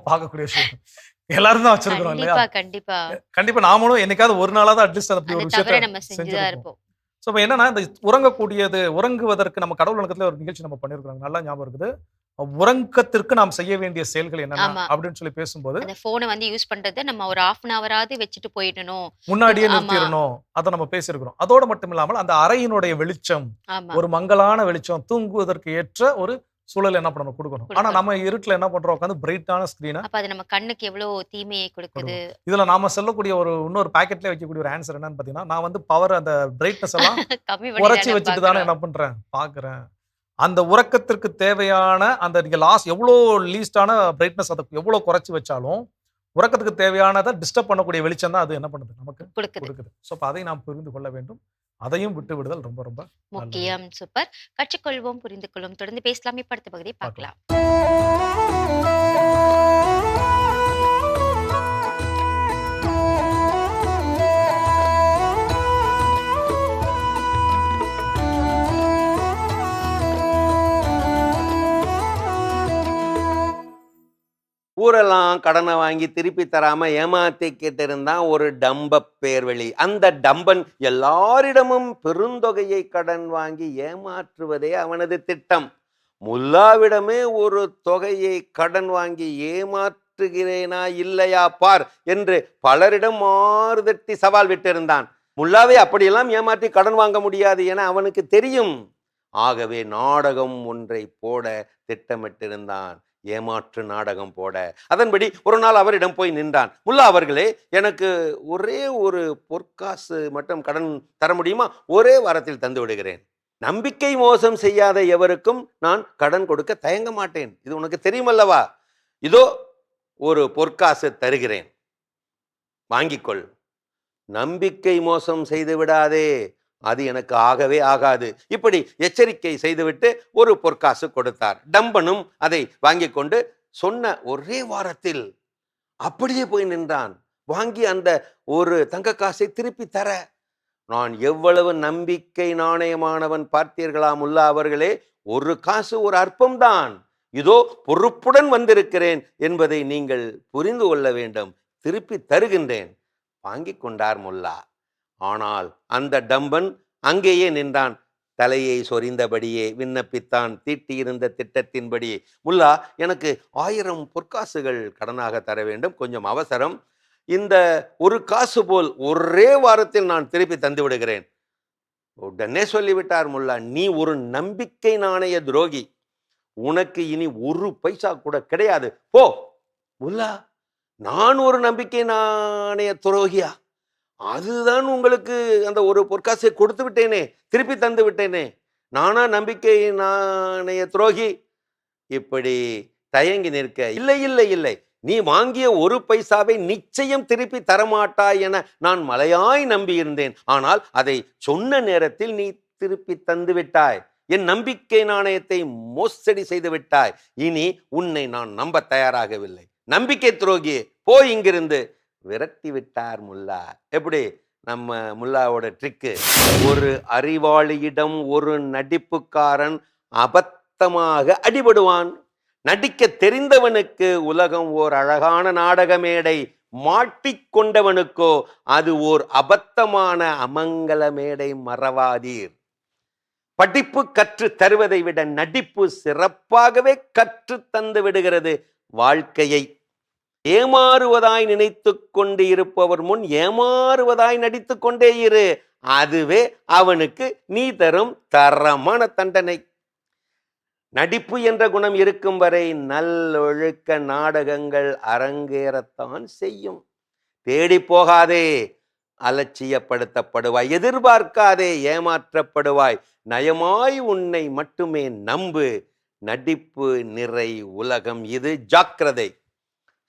பார்க்கக்கூடிய விஷயம் எல்லாரும் தான் வச்சிருக்கிறோம் இல்லையா? கண்டிப்பா கண்டிப்பா நாமளும் என்னைக்காவது ஒரு நாளாவது அட்லீஸ்ட் அப்படி ஒரு விஷயத்தை நம்ம செஞ்சுதான் இருப்போம். ஸோ இப்போ என்னன்னா இந்த உறங்குவதற்கு நம்ம கடவுள் வணக்கத்துல ஒரு நிகழ்ச்சி நம்ம பண்ணியிருக்கிறோம், நல்லா ஞாபகம் இருக்குது. உறக்கத்திற்கு நாம் செய்ய வேண்டிய செயல்கள் என்னென்ன அப்படின்னு சொல்லி பேசும்போது அந்த போனை வந்து யூஸ் பண்றதை நம்ம ஒரு 1/2 hour ஆவது வச்சுட்டு போயிடணும், முன்னாடியே நிறுத்திடணும், அதை நம்ம பேசியிருக்கிறோம். அதோட மட்டும் இல்லாமல் அந்த அறையினுடைய வெளிச்சம் ஒரு மங்கலான வெளிச்சம், தூங்குவதற்கு ஏற்ற ஒரு சூழல் என்ன பண்ணணும் கொடுக்கணும். ஆனா நம்ம இருட்டுல என்ன பண்றோம், உட்காந்து பிரைட்டான ஸ்கிரீனை, அப்ப அது நம்ம கண்ணுக்கு எவ்வளவு தீமையை கொடுக்குது. இதுல நாம சொல்லக்கூடிய இன்னொரு பாக்கெட்ல வைக்கக்கூடிய ஒரு ஆன்சர் என்னன்னு பாத்தீங்கன்னா, நான் வந்து பவர் அந்த பிரைட்னஸ் எல்லாம் குறைச்சி வச்சுட்டு தானே என்ன பண்றேன் பாக்குறேன். அந்த உறக்கத்திற்கு தேவையான அந்த நீங்க எவ்வளோ லீஸ்டான பிரைட்னஸ் அதை எவ்வளோ குறைச்சி வச்சாலும் உறக்கத்துக்கு தேவையானதை டிஸ்டர்ப் பண்ணக்கூடிய வெளிச்சம் தான் அது என்ன பண்ணுது நமக்கு கொடுக்குது. ஸோ அப்போ அதை நாம் புரிந்து கொள்ள வேண்டும். அதையும் விட்டு விடுதல் ரொம்ப ரொம்ப முக்கியம். சூப்பர். கற்றுக்கொள்வோம், புரிந்து கொள்வோம். தொடர்ந்து பேசலாம். இப்ப அடுத்த பகுதியை பார்க்கலாம். ஊரெல்லாம் கடனை வாங்கி திருப்பி தராம ஏமாத்திக்கிட்டு இருந்தான் ஒரு டம்ப பேர்வழி. அந்த டம்பன் எல்லாரிடமும் பெருந்தொகையை கடன் வாங்கி ஏமாற்றுவதே அவனது திட்டம். முல்லாவிடமே ஒரு தொகையை கடன் வாங்கி ஏமாற்றுகிறேனா இல்லையா பார் என்று பலரிடம் மாறுதட்டி சவால் விட்டிருந்தான். முல்லாவை அப்படியெல்லாம் ஏமாற்றி கடன் வாங்க முடியாது என அவனுக்கு தெரியும். ஆகவே நாடகம் ஒன்றை போட திட்டமிட்டிருந்தான், ஏமாற்று நாடகம் போட. அதன்படி ஒரு நாள் அவரிடம் போய் நின்றான். முல்லா அவர்களே, எனக்கு ஒரே ஒரு பொற்காசு மட்டும் கடன் தர முடியுமா? ஒரே வாரத்தில் தந்து விடுகிறேன். நம்பிக்கை மோசம் செய்யாத எவருக்கும் நான் கடன் கொடுக்க தயங்க மாட்டேன், இது உனக்கு தெரியுமல்லவா? இதோ ஒரு பொற்காசு தருகிறேன், வாங்கிக்கொள். நம்பிக்கை மோசம் செய்து விடாதே, அது எனக்கு ஆகவே ஆகாது. இப்படி எச்சரிக்கை செய்துவிட்டு ஒரு பொற்காசு கொடுத்தார். டம்பனும் அதை வாங்கி கொண்டு சொன்ன ஒரே வாரத்தில் அப்படியே போய் நின்றான். வாங்கி அந்த ஒரு தங்க காசை திருப்பி தர. நான் எவ்வளவு நம்பிக்கை நாணயமானவன் பார்த்தீர்களா முல்லா அவர்களே? ஒரு காசு ஒரு அற்பம்தான். இதோ பொறுப்புடன் வந்திருக்கிறேன் என்பதை நீங்கள் புரிந்து கொள்ள வேண்டும். திருப்பி தருகின்றேன். வாங்கி கொண்டார் முல்லா. ஆனால் அந்த டம்பன் அங்கேயே நின்றான். தலையை சொரிந்தபடியே விண்ணப்பித்தான் தீட்டியிருந்த திட்டத்தின்படி. முல்லா, எனக்கு 1000 பொற்காசுகள் கடனாக தர வேண்டும், கொஞ்சம் அவசரம். இந்த ஒரு காசு போல் ஒரே வாரத்தில் நான் திருப்பி தந்து விடுகிறேன். உடனே சொல்லிவிட்டார் முல்லா, நீ ஒரு நம்பிக்கை நாணய துரோகி, உனக்கு இனி ஒரு பைசா கூட கிடையாது, போ. முல்லா, நான் ஒரு நம்பிக்கை நாணய துரோகியா? அதுதான் உங்களுக்கு அந்த ஒரு பொற்காசை கொடுத்து விட்டேனே, திருப்பி தந்து விட்டேனே, நானா நம்பிக்கை நாணய துரோகி? இப்படி தயங்கி நிற்க, இல்லை இல்லை இல்லை, நீ வாங்கிய ஒரு பைசாவை நிச்சயம் திருப்பி தரமாட்டாய் என நான் மலையாய் நம்பியிருந்தேன். ஆனால் அதை சொன்ன நேரத்தில் நீ திருப்பி தந்து விட்டாய். என் நம்பிக்கை நாணயத்தை மோசடி செய்து விட்டாய். இனி உன்னை நான் நம்ப தயாராகவில்லை. நம்பிக்கை துரோகியே, போய் இங்கிருந்து. விரட்டி விட்டார் முல்லா. எப்படி நம்ம முல்லாவோட ட்ரிக்கு? ஒரு அறிவாளியிடம் ஒரு நடிப்புக்காரன் அபத்தமாக அடிபடுவான். நடிக்க தெரிந்தவனுக்கு உலகம் ஓர் அழகான நாடக மேடை, மாட்டிக்கொண்டவனுக்கோ அது ஓர் அபத்தமான அமங்கல மேடை. மறவாதீர். படிப்பு கற்று தருவதை விட நடிப்பு சிறப்பாகவே கற்று தந்து விடுகிறது வாழ்க்கையை. ஏமாறுவதாய் நினைத்து கொண்டு இருப்பவர் முன் ஏமாறுவதாய் நடித்து கொண்டே இரு. அதுவே அவனுக்கு நீ தரும் தரமான தண்டனை. நடிப்பு என்ற குணம் இருக்கும் வரை நல்லொழுக்க நாடகங்கள் அரங்கேறத்தான் செய்யும். தேடி போகாதே, அலட்சியப்படுத்தப்படுவாய். எதிர்பார்க்காதே, ஏமாற்றப்படுவாய். நயமாய் உன்னை மட்டுமே நம்பு. நடிப்பு நிறை உலகம் இது, ஜாக்கிரதை.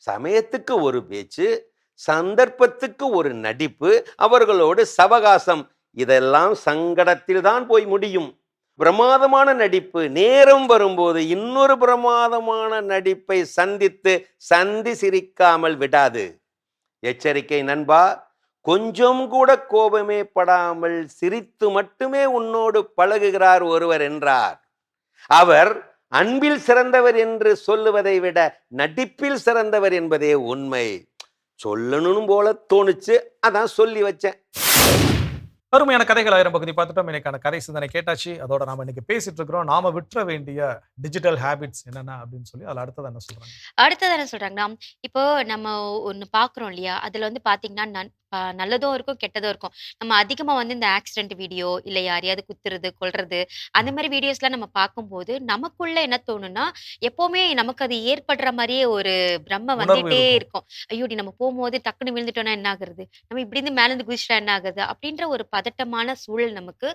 சமயத்துக்கு ஒரு பேச்சு, சந்தர்ப்பத்துக்கு ஒரு நடிப்பு, அவர்களோடு சவகாசம், இதெல்லாம் சங்கடத்தில் தான் போய் முடியும். பிரமாதமான நடிப்பு நேரம் வரும்போது இன்னொரு பிரமாதமான நடிப்பை சந்தி சிரிக்காமல் விடாது. எச்சரிக்கை நண்பா, கொஞ்சம் கூட கோபமே படாமல் சிரித்து மட்டுமே உன்னோடு பழகுகிறார் ஒருவர் என்றார். அவர் அன்பில் சிறந்தவர் என்று சொல்லுவதை விட நடிப்பில் சிறந்தவர் என்பதே உண்மை. சொல்லணும் போல தோணுச்சு, அதான் சொல்லி வச்சேன். அருமையான கதைகள் 1000 பகுதி பார்த்துட்டோம். இன்னைக்கான கதை சிந்தனை கேட்டாச்சு. அதோட நாம இன்னைக்கு பேசிட்டு இருக்கிறோம், நாம விட்டுற வேண்டிய டிஜிட்டல் ஹேபிட்ஸ் என்னென்ன அப்படின்னு சொல்லி. அதில் அடுத்தது என்ன சொல்றாங்க? அடுத்தது என்ன சொல்றாங்கன்னா, இப்போ நம்ம ஒண்ணு பார்க்குறோம் இல்லையா? அதுல வந்து பார்த்தீங்கன்னா, நல்லதும் இருக்கும், கெட்டதும் இருக்கும். நம்ம அதிகமா வந்து இந்த ஆக்சிடென்ட் வீடியோ, இல்ல யாரையாவது குத்துறது, கொல்றது, அந்த மாரி வீடியோஸ்லாம் நம்ம பார்க்கும்போது, நமக்குள்ள என்ன தோணும்னா, எப்பவுமே நமக்கு அது ஏற்படுற மாரியே ஒரு பிரம்ம உணர்வு வந்துட்டே இருக்கும். இருக்கும். ஐயோடி நம்ம போம்போது டக்குனு விழுந்துட்டோம்னா என்ன ஆகுறது? நம்ம இப்படி இருந்து மேல இருந்து குதிச்சுட்டா என்ன ஆகுறது? அப்படின்ற ஒரு பதட்டமான சூழல் நமக்கு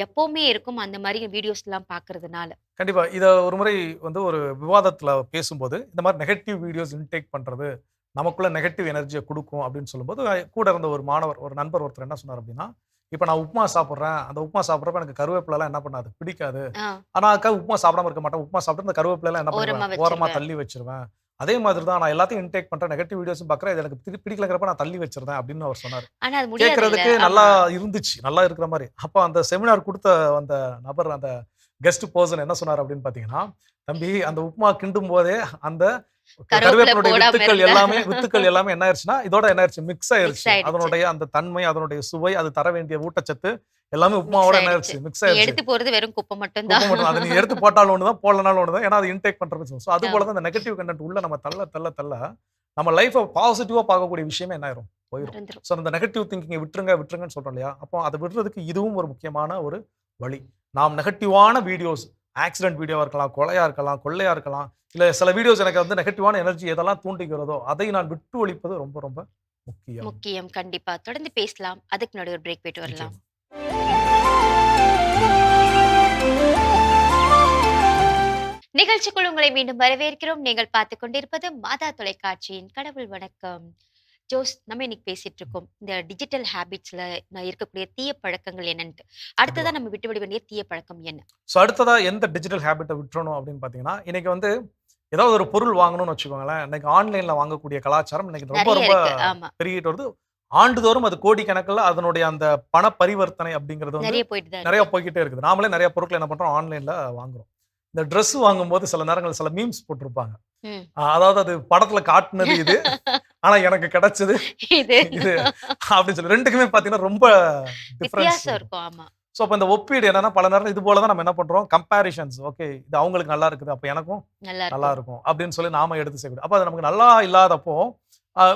எப்பவுமே இருக்கும், அந்த மாரி வீடியோஸ்லாம் பார்க்கறதுனால. கண்டிப்பா. இத ஒரு முறை வந்து ஒரு விவாதத்துல பேசும்போது, இந்த மாதிரி நெகட்டிவ் வீடியோஸ் இன்டேக் பண்றது நமக்குள்ள நெகட்டிவ் எனர்ஜியை கொடுக்கும் அப்படின்னு சொல்லும்போது, கூட இருந்த ஒரு மாணவர், ஒரு நண்பர் ஒருத்தர் என்ன சொன்னார் அப்படின்னா, இப்ப நான் உப்புமா சாப்பிடுறேன். அந்த உப்புமா சாப்பிடுறப்ப எனக்கு கருவேப்பிலைலாம் என்ன பண்ணாது? பிடிக்காது. ஆ, ஆனா அதுக்காக உப்புமா சாப்பிடாம இருக்க மாட்டேன். உப்புமா சாப்பிட்டு இந்த கருவேப்பிலைலாம் என்ன ஓரமா பண்ணிடுவேன்? ஓரமா வச்சிருவேன். தள்ளி வச்சிருவேன். அதே மாதிரி தான் நான் எல்லாத்தையும் இன்டேக் பண்றேன். நெகட்டிவ் வீடியோஸும் பார்க்குறேன். இது எனக்கு பிடிக்கலங்கிறப்ப நான் தள்ளி வச்சிருந்தேன் அப்படின்னு அவர் சொன்னார். ஆனா அது முடியாதுல்ல. கேட்கறதுக்கு ஆமா. நல்லா இருந்துச்சு. நல்லா இருக்கிற மாரி. அப்ப அந்த செமினார் குடுத்த அந்த நபர், அந்த கெஸ்ட் பர்சன் என்ன சொன்னார் அப்படின்னு பார்த்தீங்கன்னா, தம்பி அந்த உப்புமா கிண்டும் போதே அந்த கருவேப்பிலை கருவேப்பிலுடைய போடாம வித்துக்கள் எல்லாமே என்ன ஆயிடுச்சுன்னா இதோட என்ன ஆயிடுச்சு மிக்ஸ் ஆயிருச்சு. ஆயிடுச்சு. அதனுடைய அந்த தன்மை, அதனுடைய சுவை, அது தர வேண்டிய ஊட்டச்சத்து எல்லாமே உப்புமாவோட என்ன ஆயிடுச்சு மிக்ஸ் நீ ஆயிடுச்சு. எடுத்து போறது வெறும் குப்பை மட்டும் உப்பு தான். மட்டும் அதை நீ எடுத்து போட்டாலும் ஒண்ணுதான், போடலனாலும் ஒண்ணுதான். ஏன்னா அது இன்டேக் பண்றது. ஸோ அது போல தான் இந்த நெகட்டிவ் கண்டென்ட் உள்ள நம்ம தள்ள நம்ம லைஃபை பாசிட்டிவா பார்க்கக்கூடிய விஷயமே என்ன ஆயிரும் போயிடும். மறந்துரும். ஸோ அந்த நெகட்டிவ் திங்கிங்கை விட்டுருங்கன்னு சொல்றோம் இல்லையா? அப்போ அதை விடுறதுக்கு இதுவும் ஒரு முக்கியமான ஒரு வழி. நாம் நெகட்டிவான வீடியோஸ், ஆக்சிடென்ட் வீடியோவா இருக்கலாம், கொலையா இருக்கலாம், கொள்ளையா இருக்கலாம், இல்ல சில வீடியோஸ் எனக்கு வந்து நெகட்டிவான எனர்ஜி எதெல்லாம் தூண்டுகிறதோ அதை நான் விட்டு ஒழிப்பது ரொம்ப ரொம்ப முக்கியம். முக்கியம். கண்டிப்பா தொடர்ந்து பேசலாம். அதுக்கு முன்னாடி ஒரு பிரேக் போயிட்டு வரலாம். நிகழ்ச்சிக்குள் உங்களை மீண்டும் வரவேற்கிறோம். நீங்கள் பார்த்துக் கொண்டிருப்பது மாதா தொலைக்காட்சியின் கடவுள் வணக்கம். ஜோஸ், நம்ம இன்னைக்கு பேசிட்டு இருக்கோம் இந்த டிஜிட்டல் ஹேபிட்ஸ்ல இருக்கக்கூடிய தீய பழக்கங்கள் என்னன்ட்டு. அடுத்ததா நம்ம விட்டுவிட வேண்டிய தீய பழக்கம் என்ன? ஸோ அடுத்ததா எந்த டிஜிட்டல் ஹேபிட்டை விட்டுறணும் அப்படின்னு பார்த்தீங்கன்னா, இன்னைக்கு வந்து ஏதாவது ஒரு பொருள் வாங்கணும்னு வச்சுக்கோங்களேன். இன்னைக்கு ஆன்லைன்ல வாங்கக்கூடிய கலாச்சாரம் இன்னைக்கு ரொம்ப நிறைய ரொம்ப இருக்கு. ஆமா, பெருகிட்டு வருது. ஆண்டுதோறும் அது கோடிக்கணக்கில் அதனுடைய அந்த பண பரிவர்த்தனை அப்படிங்கிறது வந்து நிறைய போயிட்டு தான் நிறைய இருக்கு. போய்கிட்டே இருக்குது. நாமளே நிறைய பொருட்கள் என்ன பண்றோம் ஆன்லைன்ல வாங்குறோம். இந்த Dress வாங்கும்போது சில நேரங்கள் சில மீம்ஸ் போட்டிருப்பாங்க. ம். அதாவது அது படத்துல காட்டுனது இது, ஆனா எனக்கு கிடைச்சது இது இது அப்படின்னு சொல்லி ரெண்டுக்குமே பார்த்தீங்கன்னா ரொம்ப டிஃபரன்ஸ் வித்தியாசம் இருக்கும். ஆமா, ஸோ அப்போ இந்த ஒப்பீடு என்னன்னா பல நேரம் இது போல தான் நம்ம என்ன பண்றோம் கம்பேரிஷன்ஸ். ஓகே, இது அவங்களுக்கு நல்லா இருக்குது, அப்போ எனக்கும் நல்லா நல்லா இருக்கும். இருக்கும் அப்படின்னு சொல்லி நாம எடுத்து செய்யக்கூடாது. அப்போ அது நமக்கு நல்லா இல்லாதப்போ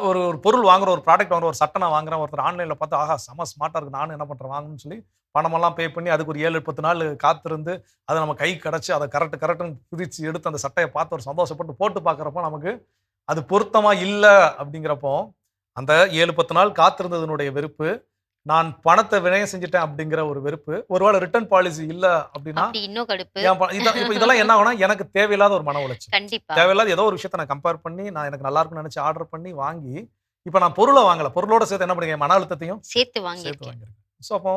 ஒரு ஒரு பொருள் வாங்குற, ஒரு ப்ராடக்ட் வாங்குற, ஒரு சட்டை நான் வாங்குறேன், ஒருத்தர் ஆன்லைன்ல பார்த்து ஆஹா செம ஸ்மார்ட்டா இருக்கு, நானும் என்ன பண்றேன் வாங்கணும்னு சொல்லி பணமெல்லாம் பே பண்ணி அதுக்கு ஒரு 7-10 நாள் காத்திருந்து அதை நம்ம கை கிடச்சி அதை கரெக்டுன்னு பிரித்து எடுத்து அந்த சட்டையை பார்த்து ஒரு சந்தோஷப்பட்டு போட்டு பார்க்குறப்போ நமக்கு அது பொருத்தமா இல்லை அப்படிங்கிறப்போ அந்த 7-10 நாள் காத்திருந்ததனுடைய வெறுப்பு, நான் பணத்தை விரயம் செஞ்சுட்டேன் அப்படிங்கிற ஒரு வெறுப்பு, ஒருவேளை ரிட்டர்ன் பாலிசி இல்ல அப்படின்னா அப்படி இன்னும் கடுப்பு. இப்போ இதெல்லாம் என்ன ஆகும்னா எனக்கு தேவையில்லாத ஒரு மன உளைச்சல். கண்டிப்பா தேவையில்லாத ஏதோ ஒரு விஷயத்தை நான் கம்பேர் பண்ணி நான் எனக்கு நல்லா இருக்கும்னு நினைச்சு ஆர்டர் பண்ணி வாங்கி இப்போ நான் பொருளை வாங்கல, பொருளோட சேர்த்து என்ன பண்ணுங்க மன அழுத்தத்தையும் சேர்த்து சேர்த்து வாங்கியிருக்கேன். வாங்கியிருக்கேன். ஸோ அப்போ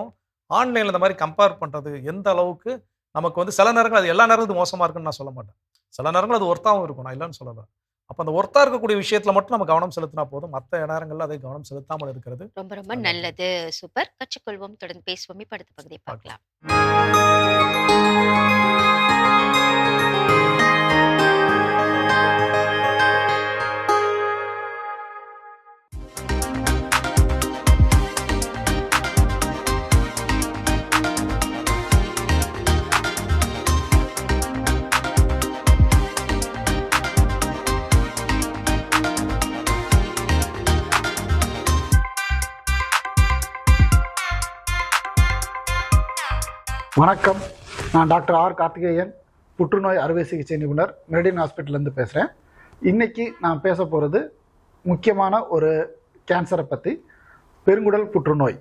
ஆன்லைன்ல இந்த மாதிரி கம்பேர் பண்றது எந்த அளவுக்கு நமக்கு வந்து சில நேரங்கள் அது எல்லா நேரமும் இது மோசமா இருக்குன்னு நான் சொல்ல மாட்டேன். சில நேரங்கள் அது ஒர்த்தாவும் இருக்கும், நான் இல்லைன்னு சொல்லல. அப்போ அந்த ஒர்த்தா இருக்கக்கூடிய விஷயத்துல மட்டும் நம்ம கவனம் செலுத்தினா போதும், மற்ற நேரங்கள்ல அதை கவனம் செலுத்தாமல் இருக்கிறது ரொம்ப ரொம்ப நல்லது. நல்லது. சூப்பர். கற்றுக்கொள்வோம். தொடர்ந்து பேசுவோம். இப்ப அடுத்த பகுதியை பார்க்கலாம். வணக்கம், நான் டாக்டர் ஆர் கார்த்திகேயன், புற்றுநோய் அறுவை சிகிச்சை நிபுணர், மெரிடியன் ஹாஸ்பிட்டல்லேருந்து பேசுகிறேன். இன்றைக்கி நான் பேச போகிறது முக்கியமான ஒரு கேன்சரை பற்றி, பெருங்குடல் புற்றுநோய்.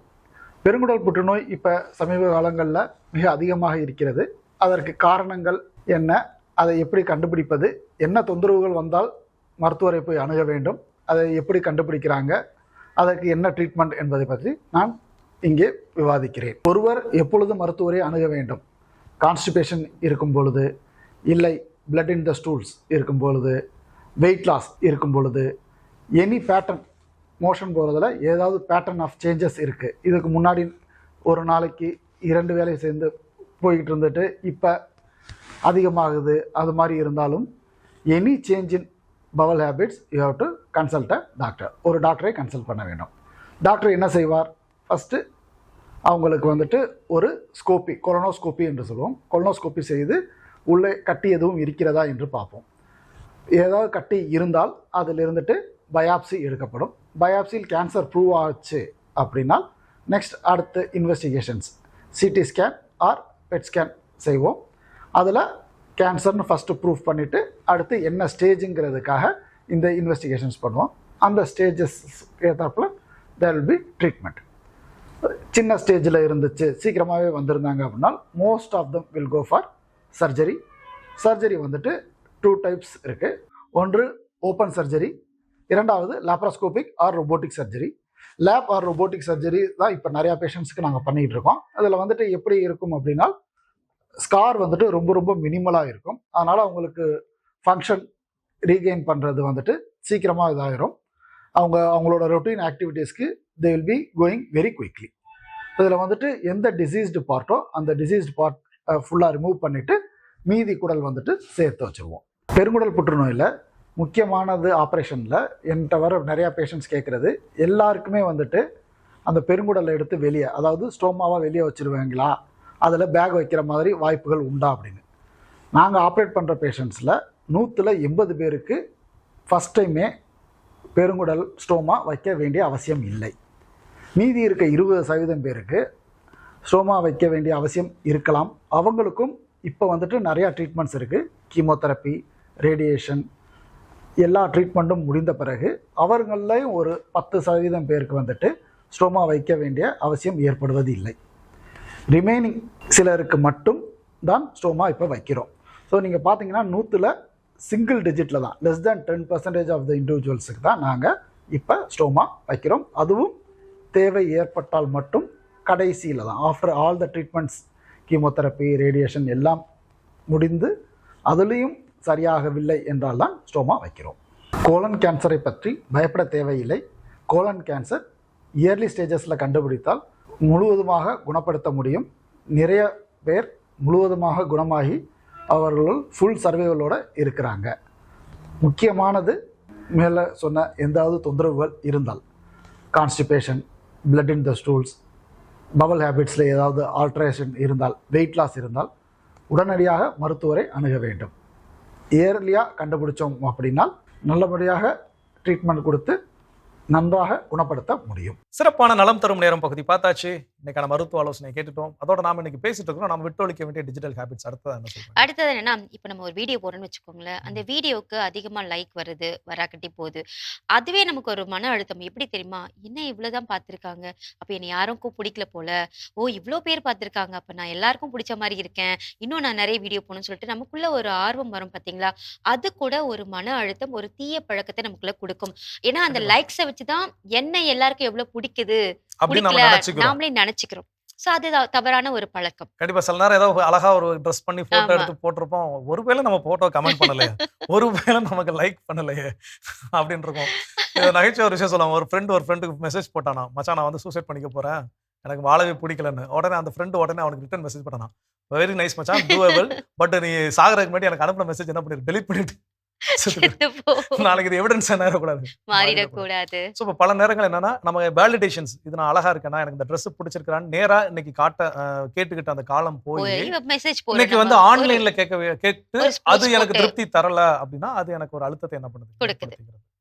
பெருங்குடல் புற்றுநோய் இப்போ சமீப காலங்களில் மிக அதிகமாக இருக்கிறது. அதற்கு காரணங்கள் என்ன, அதை எப்படி கண்டுபிடிப்பது, என்ன தொந்தரவுகள் வந்தால் மருத்துவரை போய் அணுக வேண்டும், அதை எப்படி கண்டுபிடிக்கிறாங்க, அதற்கு என்ன ட்ரீட்மெண்ட் என்பதை பற்றி நான் இங்கே விவாதிக்கிறேன். ஒருவர் எப்பொழுது மருத்துவரை அணுக வேண்டும்? கான்ஸ்டிபேஷன் இருக்கும் பொழுது, இல்லை பிளட் இன் த ஸ்டூல்ஸ் இருக்கும் பொழுது, வெயிட் லாஸ் இருக்கும் பொழுது, எனி பேட்டர்ன், மோஷன் போகிறதுல ஏதாவது பேட்டர்ன் ஆஃப் சேஞ்சஸ் இருக்குது, இதுக்கு முன்னாடி ஒரு நாளைக்கு 2 வேலை சேர்ந்து போய்கிட்டு இருந்துட்டு இப்போ அதிகமாகுது, அது மாதிரி இருந்தாலும் any change in bowel habits you have to consult a doctor. ஒரு டாக்டரை கன்சல்ட் பண்ண வேண்டும். டாக்டர் என்ன செய்வார்? ஃபஸ்ட்டு அவங்களுக்கு வந்துட்டு ஒரு ஸ்கோப்பி, கொலனோஸ்கோப்பி என்று சொல்லுவோம், கொலனோஸ்கோப்பி செய்து உள்ளே கட்டி எதுவும் இருக்கிறதா என்று பார்ப்போம். ஏதாவது கட்டி இருந்தால் அதில் இருந்துட்டு பயாப்சி எடுக்கப்படும். பயாப்சியில் கேன்சர் ப்ரூவ் ஆச்சு அப்படின்னா நெக்ஸ்ட் அடுத்து investigations, CT scan R bed scan செய்வோம். அதில் கேன்சர்னு ஃபஸ்ட்டு ப்ரூஃப் பண்ணிவிட்டு அடுத்து என்ன ஸ்டேஜுங்கிறதுக்காக இந்த இன்வெஸ்டிகேஷன்ஸ் பண்ணுவோம். அந்த ஸ்டேஜஸ் ஏற்றாப்புல தேர் வில் பி ட்ரீட்மெண்ட். சின்ன ஸ்டேஜில் இருந்துச்சு, சீக்கிரமாகவே வந்திருந்தாங்க அப்படின்னா most of them will go for surgery. Surgery வந்துட்டு 2 டைப்ஸ் இருக்குது. ஒன்று ஓப்பன் சர்ஜரி, இரண்டாவது laparoscopic or robotic surgery. Lap or robotic surgery தான் இப்போ நிறையா பேஷண்ட்ஸ்க்கு நாங்கள் பண்ணிகிட்டு இருக்கோம். அதில் வந்துட்டு எப்படி இருக்கும் அப்படின்னா ஸ்கார் வந்துட்டு ரொம்ப ரொம்ப மினிமலாக இருக்கும். அதனால் அவங்களுக்கு ஃபங்க்ஷன் ரீகெயின் பண்ணுறது வந்துட்டு சீக்கிரமாக இதாகிடும். அவங்களோட ரொட்டீன் ஆக்டிவிட்டீஸ்க்கு they will be going very quickly. இதில் வந்துட்டு எந்த டிசீஸ்டு பார்ட்டோ அந்த டிசீஸ்டு பார்ட் ஃபுல்லாக ரிமூவ் பண்ணிவிட்டு மீதி குடல் வந்துட்டு சேர்த்து வச்சுருவோம். பெருங்குடல் புற்றுநோயில் முக்கியமானது ஆப்ரேஷனில் என்கிட்ட வர நிறையா பேஷண்ட்ஸ் கேட்குறது, எல்லாருக்குமே வந்துட்டு அந்த பெருங்குடலை எடுத்து வெளியே, அதாவது ஸ்டோமாவாக வெளியே வச்சுருவாங்களா, அதில் பேக் வைக்கிற மாதிரி வாய்ப்புகள் உண்டா அப்படின்னு. நாங்கள் ஆப்ரேட் பண்ணுற பேஷண்ட்ஸில் 180 பேருக்கு ஃபஸ்ட் டைமே பெருங்குடல் ஸ்டோமா வைக்க வேண்டிய அவசியம் இல்லை. மீதி இருக்க 20% பேருக்கு ஸ்டோமா வைக்க வேண்டிய அவசியம் இருக்கலாம். அவங்களுக்கும் இப்போ வந்துட்டு நிறையா ட்ரீட்மெண்ட்ஸ் இருக்குது. கீமோதெரப்பி, ரேடியேஷன், எல்லா ட்ரீட்மெண்ட்டும் முடிந்த பிறகு அவர்களையும் ஒரு 10% பேருக்கு வந்துட்டு ஸ்டோமா வைக்க வேண்டிய அவசியம் ஏற்படுவது இல்லை. ரிமைனிங் சிலருக்கு மட்டும் தான் ஸ்டோமா இப்போ வைக்கிறோம். ஸோ நீங்கள் பார்த்தீங்கன்னா 100ல் சிங்கிள் டிஜிட்டில் தான், லெஸ் தேன் 10% ஆஃப் த இண்டிவிஜுவல்ஸுக்கு தான் நாங்கள் இப்போ ஸ்டோமா வைக்கிறோம். அதுவும் தேவை ஏற்பட்டால் மட்டும் கடைசியில் தான், after all the treatments, chemotherapy, radiation எல்லாம் முடிந்து அதுலேயும் சரியாகவில்லை என்றால் தான் ஸ்டோமா வைக்கிறோம். கோலன் கேன்சரை பற்றி பயப்பட தேவையில்லை. கோலன் கேன்சர் இயர்லி ஸ்டேஜஸில் கண்டுபிடித்தால் முழுவதுமாக குணப்படுத்த முடியும். நிறைய பேர் முழுவதுமாக குணமாகி அவர்கள் ஃபுல் சர்வைவலோட இருக்கிறாங்க. முக்கியமானது மேலே சொன்ன எந்தாவது தொந்தரவுகள் இருந்தால், constipation, blood in the stools, Powell ஹேபிட்ஸில் ஏதாவது ஆல்ட்ரேஷன் இருந்தால், வெயிட் லாஸ் இருந்தால் உடனடியாக மருத்துவரை அணுக வேண்டும். இயர்லியாக கண்டுபிடிச்சோம் அப்படின்னால் நல்லபடியாக ட்ரீட்மெண்ட் கொடுத்து நன்றாக குணப்படுத்த முடியும். சிறப்பான நலம் தரும் நேரம் பகுதி பார்த்தாச்சு. இன்னைக்கான மருத்துவ ஆலோசனை கேட்டுட்டோம். அதோட நாம இன்னைக்கு பேசிட்டு இருக்கோம், நம்ம விட்டொழிக்க வேண்டிய டிஜிட்டல் ஹேபிட்ஸ். அடுத்தது என்ன சொல்றீங்க? அடுத்தது என்னன்னா, இப்போ நம்ம ஒரு வீடியோ போடுறோம்னு வச்சுக்கோங்களேன், அந்த வீடியோவுக்கு அதிகமா லைக் வருது, வராக்கட்டி போகுது. அதுவே நமக்கு ஒரு மன அழுத்தம். எப்படி தெரியுமா? என்ன இவ்வளவுதான் பார்த்துருக்காங்க, அப்ப என்னை யாருக்கும் பிடிக்கல போல, ஓ இவ்வளோ பேர் பார்த்துருக்காங்க, அப்ப நான் எல்லாருக்கும் பிடிச்ச மாதிரி இருக்கேன், இன்னும் நான் நிறைய வீடியோ போகணும்னு சொல்லிட்டு நமக்குள்ள ஒரு ஆர்வம் வரும் பார்த்தீங்களா? அது கூட ஒரு மன அழுத்தம், ஒரு தீய பழக்கத்தை நமக்குள்ள கொடுக்கும். ஏன்னா அந்த லைக்ஸை வச்சுதான் என்ன எல்லாருக்கும் எவ்வளவு பிடிக்குது, அப்படின்னு நம்ம பிடிக்கல நினைச்சுக்கிறோம். நாமளே நினைச்சுக்கிறோம். சோ அது தவறான ஒரு பழக்கம். கண்டிப்பா சில நேரம் ஏதோ அழகா ஒரு ட்ரெஸ் பண்ணி போட்டோ ஆமா. எடுத்து போட்டிருப்போம். ஒருவேளை நம்ம போட்டோ கமெண்ட் பண்ணலையே, ஒருவேளை நமக்கு லைக் பண்ணலையே அப்படின்னு இருக்கும். இது நகைச்சுவை ஒரு விஷயம் சொல்லலாம். ஒரு ஃப்ரெண்டுக்கு மெசேஜ் போட்டானா, மச்சான் நான் வந்து சூசைட் பண்ணிக்க போறேன், எனக்கு வாழவே பிடிக்கலன்னு. உடனே அந்த ஃப்ரெண்டு உடனே அவனுக்கு ரிட்டர்ன் மெசேஜ் பண்ணானா, வெரி நைஸ் மச்சான், டூவபிள், பட் நீ சாகறதுக்கு முன்னாடி எனக்கு அனுப்பின மெசேஜ் என்ன பண்ணிரு, டெலிட் பண்ணிட்டு செத்து போ. நாளைக்கு இது எவிடன்ஸ் ஆயிடக்கூடாது, மாறிடக்கூடாது. ஸோ இப்போ பல நேரங்கள் என்னன்னா, நம்ம வேலிடேஷன்ஸ், இது நான் அழகா இருக்கேன்னா, எனக்கு இந்த ட்ரெஸ் பிடிச்சிருக்கான்னு நேரா இன்னைக்கு கேட்டுக்கிட்ட அந்த காலம் போய் மெசேஜ் இன்னைக்கு வந்து ஆன்லைன்ல கேட்டு ஒரு அது post எனக்கு போட்டு. திருப்தி தரல அப்படின்னா அது எனக்கு ஒரு அழுத்தத்தை என்ன பண்ணுது, கொடுக்குது.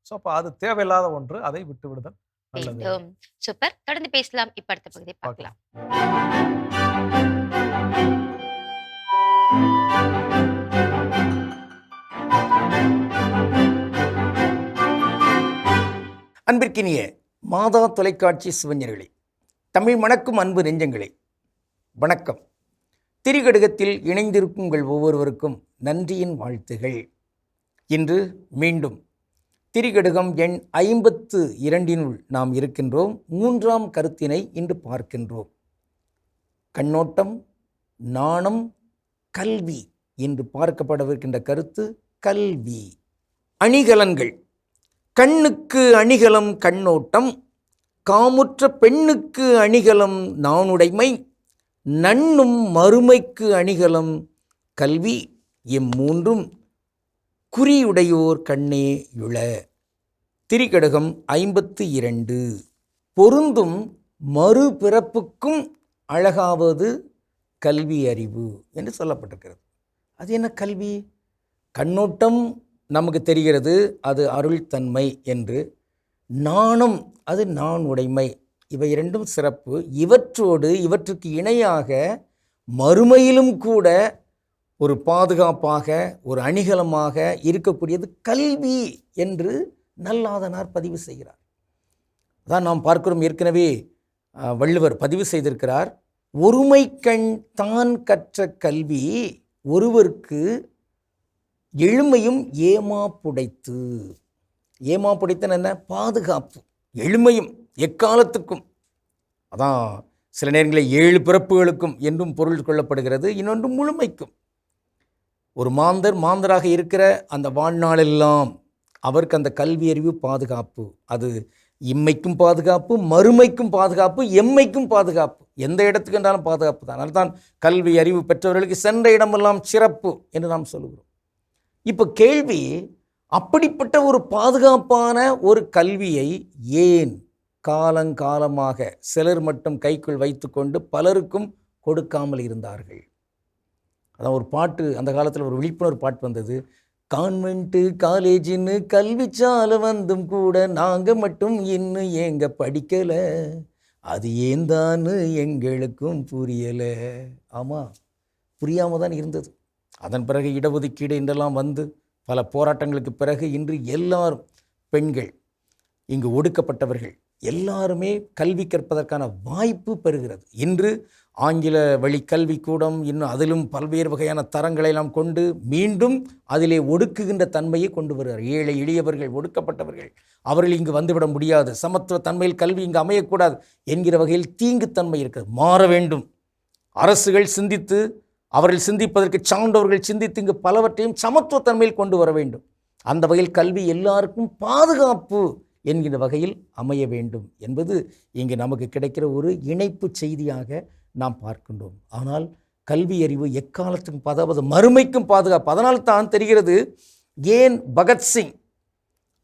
ஸோ அப்போ அது தேவையில்லாத ஒன்று, அதை விட்டு விடுதல் நல்லது. வேண்டும். சூப்பர். தொடர்ந்து பேசலாம். இப்ப அடுத்த பகுதியை பார்க்கலாம். அன்பிற்கினிய மாதா தொலைக்காட்சி சிவஞர்களே, தமிழ் மணக்கும் அன்பு நெஞ்சங்களே, வணக்கம். திரிகடுகத்தில் இணைந்திருக்கும் உங்கள் ஒவ்வொருவருக்கும் நன்றியின் வாழ்த்துகள். இன்று மீண்டும் திரிகடுகம் எண் 52 நாம் இருக்கின்றோம். 3ஆம் கருத்தினை இன்று பார்க்கின்றோம். கண்ணோட்டம், நாணம், கல்வி என்று பார்க்கப்படவிருக்கின்ற கருத்து கல்வி. அணிகலன்கள். கண்ணுக்கு அணிகலம் கண்ணோட்டம், காமுற்ற பெண்ணுக்கு அணிகலம் நாணுடைமை, நண்ணும் மறுமைக்கு அணிகலம் கல்வி, இம்மூன்றும் குறியுடையோர் கண்ணே யுள. திரிகடுகம் 52. பொருந்தும் மறுபிறப்புக்கும் அழகாவது கல்வி அறிவு என்று சொல்லப்பட்டிருக்கிறது. அது என்ன கல்வி? கண்ணோட்டம் நமக்கு தெரிகிறது, அது அருள்தன்மை என்று. நாணம், அது நாணுடைமை. இவை இரண்டும் சிறப்பு. இவற்றுக்கு இணையாக மறுமையிலும் கூட ஒரு பாதுகாப்பாக, ஒரு அணிகலமாக இருக்கக்கூடியது கல்வி என்று நல்லாதனார் பதிவு செய்கிறார். அதான் நாம் பார்க்கிறோம். ஏற்கனவே வள்ளுவர் பதிவு செய்திருக்கிறார், ஒருமை கண் தான் கற்ற கல்வி ஒருவருக்கு எழுமையும் ஏமாப்புடைத்து. ஏமாப்புடைத்தன் என்ன? பாதுகாப்பு. எழுமையும் எக்காலத்துக்கும். அதான் சில நேரங்களில் 7 பிறப்புகளுக்கும் என்றும் பொருள் கொள்ளப்படுகிறது. இன்னொன்று முழுமைக்கும். ஒரு மாந்தராக இருக்கிற அந்த வாழ்நாளெல்லாம் அவருக்கு அந்த கல்வி அறிவு பாதுகாப்பு. அது இம்மைக்கும் பாதுகாப்பு, மறுமைக்கும் பாதுகாப்பு, எம்மைக்கும் பாதுகாப்பு. எந்த இடத்துக்கு என்றாலும் பாதுகாப்பு தான். அதனால்தான் கல்வி அறிவு பெற்றவர்களுக்கு சென்ற இடமெல்லாம் சிறப்பு என்று நாம் சொல்லுகிறோம். இப்போ கேள்வி, அப்படிப்பட்ட ஒரு பாதுகாப்பான ஒரு கல்வியை ஏன் காலங்காலமாக சிலர் மட்டும் கைக்குள் வைத்துக்கொண்டு பலருக்கும் கொடுக்காமல் இருந்தார்கள்? அதான் ஒரு பாட்டு, அந்த காலத்தில் ஒரு விழிப்புணர்வு பாட்டு வந்தது. கான்வென்ட்டு காலேஜின்னு கல்விச்சாலை வந்தும் கூட நாங்கள் மட்டும் இன்னும் ஏங்க படிக்கலை, அது ஏந்தான்னு எங்களுக்கும் புரியலை. ஆமாம், புரியாமல் தான் இருந்தது. அதன் பிறகு இடஒதுக்கீடு என்றெல்லாம் வந்து பல போராட்டங்களுக்கு பிறகு இன்று எல்லாரும், பெண்கள், இங்கு ஒடுக்கப்பட்டவர்கள் எல்லாருமே கல்வி கற்பதற்கான வாய்ப்பு பெறுகிறது. இன்று ஆங்கில வழி கல்விக்கூடம், இன்னும் அதிலும் பல்வேறு வகையான தரங்களை எல்லாம் கொண்டு மீண்டும் அதிலே ஒடுக்குகின்ற தன்மையை கொண்டு வருகிறார். ஏழை எளியவர்கள், ஒடுக்கப்பட்டவர்கள், அவர்கள் இங்கு வந்துவிட முடியாது, சமத்துவ தன்மையில் கல்வி இங்கு அமையக்கூடாது என்கிற வகையில் தீங்குத்தன்மை இருக்கிறது. மாற வேண்டும். அரசுகள் சிந்தித்து, அவர்கள் சிந்திப்பதற்கு சார்ந்தவர்கள் சிந்தித்து இங்கு பலவற்றையும் சமத்துவத்தன்மையில் கொண்டு வர வேண்டும். அந்த வகையில் கல்வி எல்லாருக்கும் பாதுகாப்பு என்கிற வகையில் அமைய வேண்டும் என்பது இங்கு நமக்கு கிடைக்கிற ஒரு இணைப்பு செய்தியாக நாம் பார்க்கின்றோம். ஆனால் கல்வி அறிவு எக்காலத்துக்கும், அதாவது மறுமைக்கும் பாதுகாப்பு. அதனால் தான் தெரிகிறது ஏன் பகத்சிங்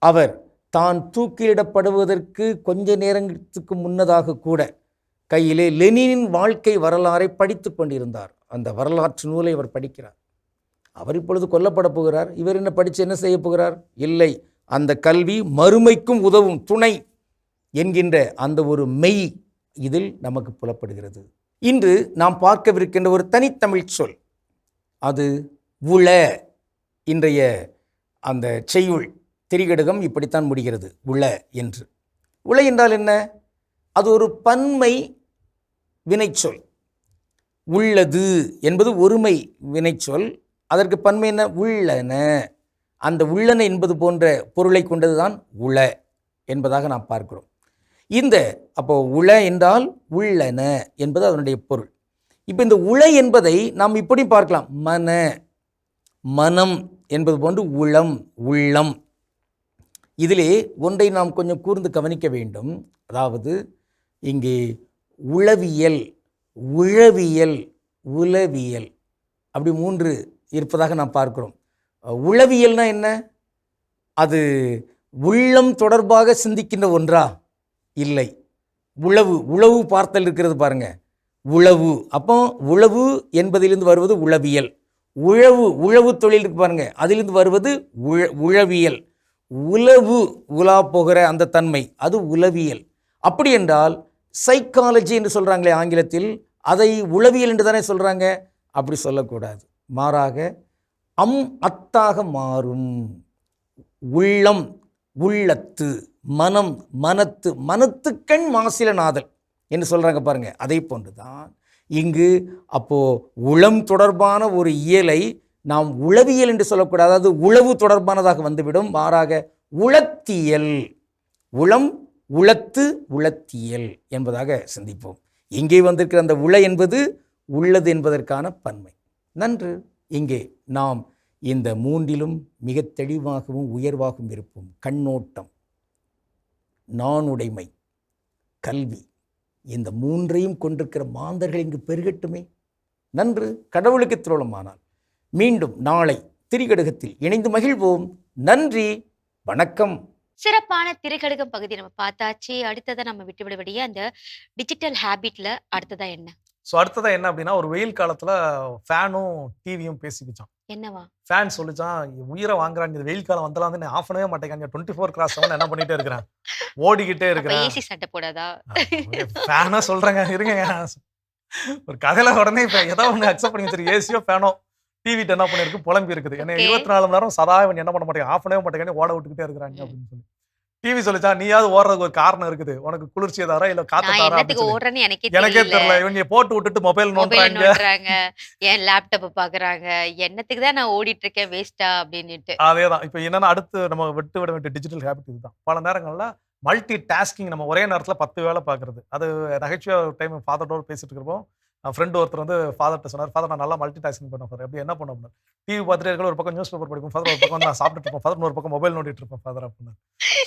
அவர் தான் தூக்கிலிடப்படுவதற்கு கொஞ்ச நேரத்துக்கு முன்னதாக கூட கையிலே லெனினின் வாழ்க்கை வரலாறை படித்து கொண்டிருந்தார். அந்த வரலாற்று நூலை அவர் படிக்கிறார். அவர் இப்பொழுது கொல்லப்பட போகிறார். இவர் என்ன படித்து என்ன செய்ய போகிறார்? இல்லை, அந்த கல்வி மறுமைக்கும் உதவும் துணை என்கின்ற அந்த ஒரு மெய் இதில் நமக்கு புலப்படுகிறது. இன்று நாம் பார்க்கவிருக்கின்ற ஒரு தனித்தமிழ் சொல், அது உள. இன்றைய அந்த செய்யுள் திரிகடுகம் இப்படித்தான் முடிகிறது, உள என்று. உள என்றால் என்ன? அது ஒரு பன்மை வினைச்சொல். உள்ளது என்பது ஒருமை வினைச்சொல். அதற்கு பன்மை என்ன? உள்ளன. அந்த உள்ளன என்பது போன்ற பொருளை கொண்டது தான் உள என்பதாக நாம் பார்க்கிறோம். இந்த அப்போ உள என்றால் உள்ளன என்பது அதனுடைய பொருள். இப்போ இந்த உள என்பதை நாம் இப்படி பார்க்கலாம். மன, மனம் என்பது போன்று உளம், உள்ளம். இதிலே ஒன்றை நாம் கொஞ்சம் கூர்ந்து கவனிக்க வேண்டும். அதாவது இங்கே உளவியல், உழவியல், உளவியல் அப்படி மூன்று இருப்பதாக நாம் பார்க்கிறோம். உளவியல்னா என்ன? அது உள்ளம் தொடர்பாக சிந்திக்கின்ற ஒன்றா? இல்லை. உளவு, உளவு பார்த்தல் இருக்கிறது பாருங்க, உளவு. அப்போ உளவு என்பதிலிருந்து வருவது உளவியல். உழவு, உழவு தொழில் இருக்கு பாருங்க, அதிலிருந்து வருவது உழவியல். உளவு, உலா போகிற அந்த தன்மை, அது உளவியல். அப்படி என்றால் சைக்காலஜி என்று சொல்கிறாங்களே ஆங்கிலத்தில், அதை உளவியல் என்று தானே சொல்கிறாங்க. அப்படி சொல்லக்கூடாது. மாறாக அத்தாக மாறும். உள்ளம், உள்ளத்து, மனம், மனத்து, மனத்துக்கண் மாசிலநாதல் என்று சொல்கிறாங்க பாருங்க. அதை போன்று தான் இங்கு அப்போது உளம் தொடர்பான ஒரு இயலை நாம் உளவியல் என்று சொல்லக்கூடாது. அதாவது உளவு தொடர்பானதாக வந்துவிடும். மாறாக உளத்தியல், உளம், உளத்து, உளத்தியல் என்பதாக சிந்திப்போம். இங்கே வந்திருக்கிற அந்த உள என்பது உள்ளது என்பதற்கான பன்மை. நன்று. இங்கே நாம் இந்த மூன்றிலும் மிக தெளிவாகவும் உயர்வாகவும் இருப்போம். கண்ணோட்டம், நானுடைமை, கல்வி, இந்த மூன்றையும் கொண்டிருக்கிற மாந்தர்கள் இங்கு பெருகட்டுமே. நன்று. கடவுளுக்கு திருளமானால் மீண்டும் நாளை திரிகடுகத்தில் இணைந்து மகிழ்வோம். நன்றி, வணக்கம். சிறப்பான திரைக்கடுகம் பகுதி நம்ம பார்த்தாச்சு. அடுத்ததை நம்ம விட்டுவிடக்கூடிய அந்த டிஜிட்டல் ஹேபிட்ல அடுத்ததா என்ன? ஸோ அடுத்ததான் என்ன அப்படின்னா, ஒரு வெயில் காலத்தில் ஃபேனும் டிவியும் பேசிக்கிச்சான். என்னவா? ஃபேன் சொல்லிச்சான், உயிரை வாங்குறாங்க, இது வெயில் காலம் வந்தாலும் வந்து ஆஃப் பண்ணவே மாட்டேங்க, 24/7 என்ன பண்ணிட்டே இருக்கிறேன், ஓடிக்கிட்டே இருக்கிறேன். ஏசி சட்டை போடாதா? ஃபேனா சொல்றேங்க, இருங்க. ஒரு கதையில உடனே இப்போ ஏதோ ஒன்று அக்செப்ட் பண்ணி வச்சிருக்கு. ஏசியோ ஃபேனோ டிவிட்டு என்ன பண்ணிருக்கு, புலம்பி இருக்குது. ஏன்னா 24 மணி நேரம் சதா இவன் என்ன பண்ண மாட்டேங்க, ஆஃப் பண்ணவே மாட்டேங்க, ஓட விட்டுக்கிட்டே இருக்கிறாங்க அப்படின்னு சொல்லி. டிவி சொல்லிச்சா, நீயாவது ஓடுறதுக்கு ஒரு காரணம் இருக்குது, உனக்கு குளிர்ச்சியை தர இல்ல காத்து தர. எனக்கே தெரியல, இவங்க போட்டு விட்டுட்டு மொபைல் நோண்டுறாங்க, என் லேப்டாப் பாக்குறாங்க, என்னத்துக்கு தான் நான் ஓடிட்டு இருக்கேன் வேஸ்டா அப்படின்னுட்டு. அதேதான். இப்போ என்னன்னா அடுத்து நம்ம விட்டு விட வேண்டிய டிஜிட்டல் ஹேபிட் இதுதான். பல நேரங்கள்ல மல்டி டாஸ்கிங், நம்ம ஒரே நேரத்தில் 10 வேலை பார்க்குறது. அது நகைச்சுவை டைம் ஃபாதர்டோடு பேசிட்டு இருக்கிறப்போ ஃப்ரெண்டு ஒருத்தர் வந்து ஃபாதர்கிட்ட சொன்னார், ஃபாதர் நான் நல்லா மல்டி டாஸ்கிங் பண்ண ஃபாதர். எப்படி என்ன பண்ண அப்படின்னா, டிவி பார்த்துட்டு இருக்க ஒரு பக்கம் நியூஸ் பேப்பர் படிக்கும் ஃபாதர், ஒரு பக்கம் நான் சாப்பிட்டுட்டு இருப்பேன் ஃபாதர், ஒரு பக்கம் மொபைல் நோண்டிட்டு இருப்பேன் ஃபாதர் அப்படின்னா.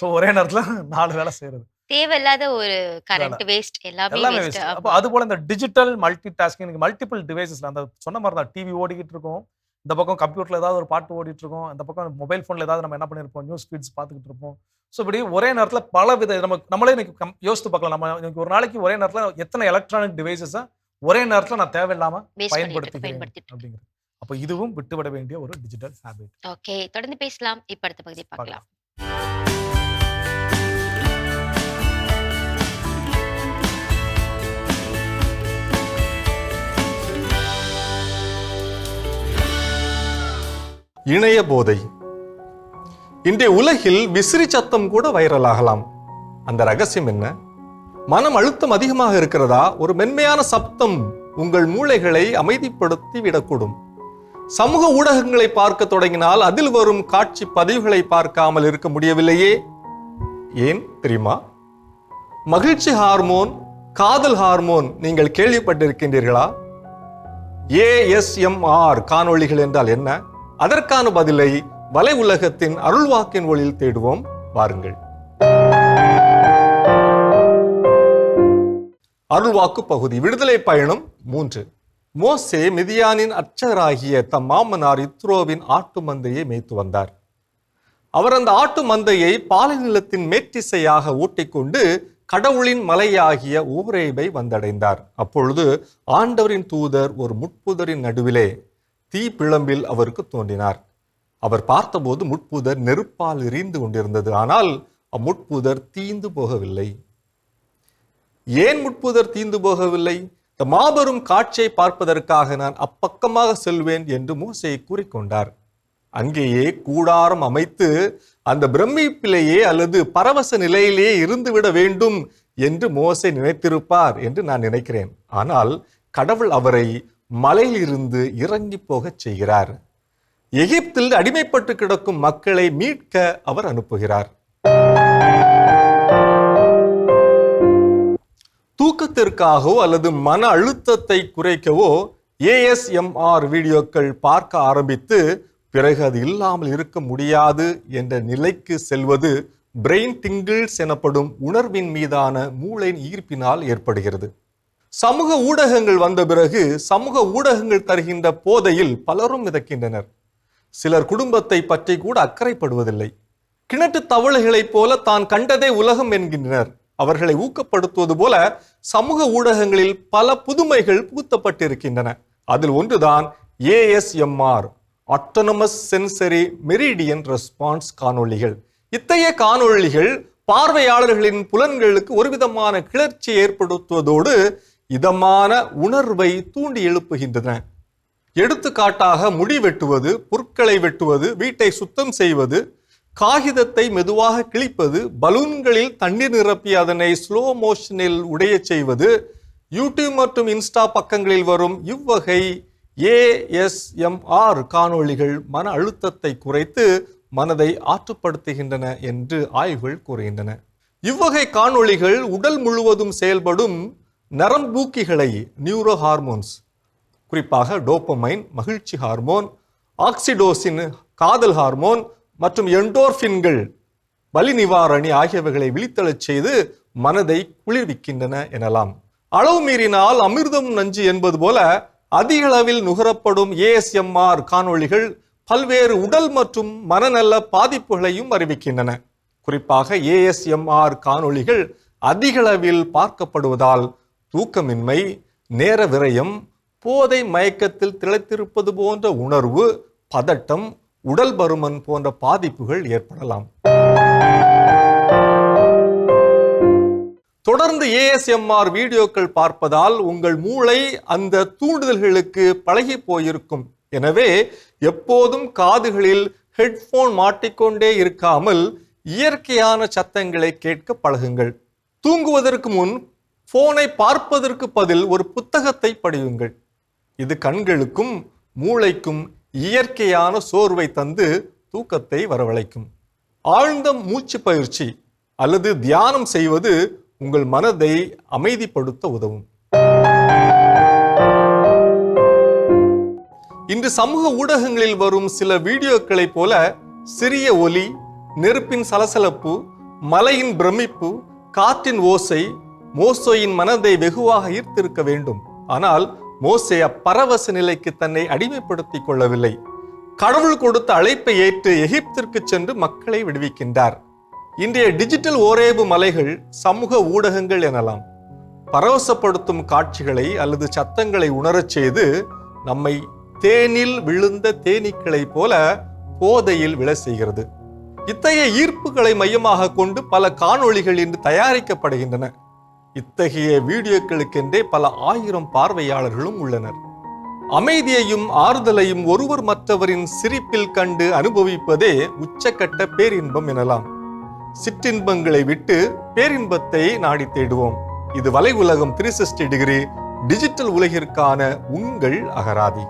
ஸோ ஒரே நேரத்தில் 4 வேலை செய்கிறது. தேவையில்லாத ஒரு கரண்ட் வேஸ்ட் எல்லாமே எல்லாமே வேஸ்ட். waste. அப்போ அது போல இந்த டிஜிட்டல் மல்டி டாஸ்கிங் மல்டிபிள் டிவைசஸ்ல அந்த சொன்ன மாதிரி தான் டிவி ஓடிக்கிட்டு இருக்கும், இந்த பக்கம் கம்ப்யூட்டர்ல ஏதாவது ஒரு பாட்டு ஓடிட்டு இருக்கும், இந்த பக்கம் மொபைல் ஃபோன்ல ஏதாவது நம்ம என்ன பண்ணிருப்போம் நியூஸ் ஃபீட்ஸ் பார்த்துக்கிட்டு இருப்போம். ஸோ இப்படி ஒரே நேரத்துல பல வித நம்மளே இன்னைக்கு யோசித்து பார்க்கலாம். நம்ம இன்னைக்கு ஒரு நாளைக்கு ஒரே நேரத்துல எத்தனை எலக்ட்ரானிக் டிவைசஸை ஒரே நேரத்துல நான் தேவையில்லாம வேஸ்ட் பயன்படுத்திக்கிறேன் பண்ணிட்டு அப்படிங்கிறது. அப்போ இதுவும் விட்டுவிட வேண்டிய ஒரு டிஜிட்டல் ஹேபிட். ஓகே, தொடர்ந்து பேசலாம். இப்ப அடுத்த பகுதி பார்க்கலாம். இணைய போதை. இன்றைய உலகில் விசிறி சத்தம் கூட வைரலாகலாம். அந்த ரகசியம் என்ன? மனம் அழுத்தம் அதிகமாக இருக்கிறதா? ஒரு மென்மையான சப்தம் உங்கள் மூளைகளை அமைதிப்படுத்தி விடக்கூடும். சமூக ஊடகங்களை பார்க்க தொடங்கினால் அதில் வரும் காட்சி பதிவுகளை பார்க்காமல் இருக்க முடியவில்லையே. ஏன் தெரியுமா? மகிழ்ச்சி ஹார்மோன், காதல் ஹார்மோன் நீங்கள் கேள்விப்பட்டிருக்கின்றீர்களா? ASMR காணொளிகள் என்றால் என்ன? அதற்கான பதிலை வலை உலகத்தின் அருள்வாக்கின் ஒளியில் தேடுவோம். வாருங்கள். அருள்வாக்கு பகுதி. விடுதலை பயணம் 3. மோசே மிதியானின் அர்ச்சகராகிய தம் மாமனார் இத்ரோவின் ஆட்டு மந்தையை மேய்த்து வந்தார். அவர் அந்த ஆட்டு மந்தையை பாலை நிலத்தின் மேற்றிசையாக ஓட்டிக்கொண்டு கடவுளின் மலையாகிய ஓரேபை வந்தடைந்தார். அப்பொழுது ஆண்டவரின் தூதர் ஒரு முட்புதரின் நடுவிலே தீ பிழம்பில் அவருக்கு தோன்றினார். அவர் பார்த்தபோது முட்புதர் நெருப்பால் எரிந்து கொண்டிருந்தது. ஆனால் அம்முட்புதர் தீந்து போகவில்லை. ஏன் முட்புதர் தீந்து போகவில்லை? இந்த மாபெரும் காட்சியை பார்ப்பதற்காக நான் அப்பக்கமாக செல்வேன் என்று மோசே கூறிக்கொண்டார். அங்கேயே கூடாரம் அமைத்து அந்த பிரமிப்பிலேயே அல்லது பரவச நிலையிலேயே இருந்துவிட வேண்டும் என்று மோசே நினைத்திருப்பார் என்று நான் நினைக்கிறேன். ஆனால் கடவுள் அவரை மலையிலிருந்து இறங்கி போகச் செய்கிறார். எகிப்தில் அடிமைப்பட்டு கிடக்கும் மக்களை மீட்க அவர் அனுப்புகிறார். தூக்கத்திற்காகவோ அல்லது மன அழுத்தத்தை குறைக்கவோ ASMR வீடியோக்கள் பார்க்க ஆரம்பித்து பிறகு அது இல்லாமல் இருக்க முடியாது என்ற நிலைக்கு செல்வது பிரெயின் டிங்கிள்ஸ் எனப்படும் உணர்வின் மீதான மூளையின் ஈர்ப்பினால் ஏற்படுகிறது. சமூக ஊடகங்கள் வந்த பிறகு சமூக ஊடகங்கள் தருகின்ற போதையில் பலரும் மிதக்கின்றனர். சிலர் குடும்பத்தை பற்றி கூட அக்கறைப்படுவதில்லை. கிணற்று தவளைகளைப் போல தான் கண்டதே உலகம் என்கின்றனர். அவர்களை ஊக்கப்படுத்துவது போல சமூக ஊடகங்களில் பல புதுமைகள் புகுத்தப்பட்டிருக்கின்றன. அதில் ஒன்றுதான் ASMR, autonomous sensory meridian response காணொளிகள். இத்தகைய காணொளிகள் பார்வையாளர்களின் புலன்களுக்கு ஒருவிதமான கிளர்ச்சி ஏற்படுத்துவதோடு இதமான உணர்வை தூண்டி எழுப்புகின்றன. எடுத்துக்காட்டாக முடி வெட்டுவது, புற்களை வெட்டுவது, வீட்டை சுத்தம் செய்வது, காகிதத்தை மெதுவாக கிழிப்பது, பலூன்களில் தண்ணீர் நிரப்பி அதனை ஸ்லோ மோஷனில் உடையச் செய்வது, யூடியூப் மற்றும் இன்ஸ்டா பக்கங்களில் வரும் இவ்வகை ASMR காணொளிகள் மன அழுத்தத்தை குறைத்து மனதை ஆற்றுப்படுத்துகின்றன என்று ஆய்வுகள் கூறுகின்றன. இவ்வகை காணொளிகள் உடல் முழுவதும் செயல்படும் நரம்பூக்கிகளை, நியூரோ ஹார்மோன்ஸ், குறிப்பாக டோபமைன் மகிழ்ச்சி ஹார்மோன், ஆக்சிடோசின் காதல் ஹார்மோன் மற்றும் எண்டோர்பின்கள் வலி நிவாரணி ஆகியவைகளை விழித்தெழச் செய்து மனதை குளிர்விக்கின்றன எனலாம். அளவு மீறினால் அமிர்தம் நஞ்சு என்பது போல அதிக அளவில் நுகரப்படும் ASMR காணொளிகள் பல்வேறு உடல் மற்றும் மனநல பாதிப்புகளையும் அறிவிக்கின்றன. குறிப்பாக ASMR காணொளிகள் அதிக அளவில் பார்க்கப்படுவதால் தூக்கமின்மை, நேர விரயம், போதை மயக்கத்தில் திளைத்திருப்பது போன்ற உணர்வு, பதட்டம், உடல் பருமன் போன்ற பாதிப்புகள் ஏற்படலாம். தொடர்ந்து ASMR வீடியோக்கள் பார்ப்பதால் உங்கள் மூளை அந்த தூண்டுதல்களுக்கு பழகி போயிருக்கும். எனவே எப்போதும் காதுகளில் ஹெட்போன் மாட்டிக்கொண்டே இருக்காமல் இயற்கையான சத்தங்களை கேட்க பழகுங்கள். தூங்குவதற்கு முன் போனை பார்ப்பதற்கு பதில் ஒரு புத்தகத்தை படியுங்கள். இது கண்களுக்கும் மூளைக்கும் இயற்கையான சோர்வை தந்து தூக்கத்தை வரவழைக்கும். ஆழ்ந்த மூச்சு பயிற்சி அல்லது தியானம் செய்வது உங்கள் மனதை அமைதிப்படுத்த உதவும். இன்று சமூக ஊடகங்களில் வரும் சில வீடியோக்களைப் போல சிறிய ஒலி, நெருப்பின் சலசலப்பு, மலையின் பிரமிப்பு, காற்றின் ஓசை மோசேயின் மனதை வெகுவாக ஈர்த்திருக்க வேண்டும். ஆனால் மோசே அப்பரவச நிலைக்கு தன்னை அடிமைப்படுத்திக் கொள்ளவில்லை. கடவுள் கொடுத்த அழைப்பை ஏற்று எகிப்திற்கு சென்று மக்களை விடுவிக்கின்றார். இன்றைய டிஜிட்டல் ஓரேபு மலைகள், சமூக ஊடகங்கள் எனலாம், பரவசப்படுத்தும் காட்சிகளை அல்லது சத்தங்களை உணரச் செய்து நம்மை தேனில் விழுந்த தேனீக்களை போல போதையில் விழ செய்கிறது. இத்தகைய ஈர்ப்புகளை மையமாக கொண்டு பல காணொளிகள் இன்று தயாரிக்கப்படுகின்றன. இத்தகைய வீடியோக்களுக்கென்றே பல ஆயிரம் பார்வையாளர்களும் உள்ளனர். அமைதியையும் ஆறுதலையும் ஒருவர் மற்றவரின் சிரிப்பில் கண்டு அனுபவிப்பதே உச்சக்கட்ட பேரின்பம் எனலாம். சிற்றின்பங்களை விட்டு பேரின்பத்தை நாடி தேடுவோம். இது வலை உலகம் 360 டிகிரி டிஜிட்டல் உலகிற்கான உங்கள் அகராதி.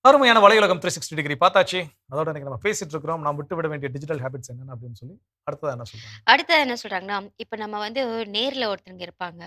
அருமையான வலையுலகம் 360 டிகிரி பார்த்தாச்சு. அதோட இன்னைக்கு நம்ம பேசிட்டு இருக்கிறோம், நாம் விட்டு விட வேண்டிய டிஜிட்டல் ஹேபிட்ஸ் என்னன்னு அப்படின்னு சொல்லி. அடுத்தது என்ன சொல்றாங்க? அடுத்தது என்ன சொல்றாங்கன்னா, இப்ப நம்ம வந்து நேர்ல ஒருத்தங்க இருப்பாங்க.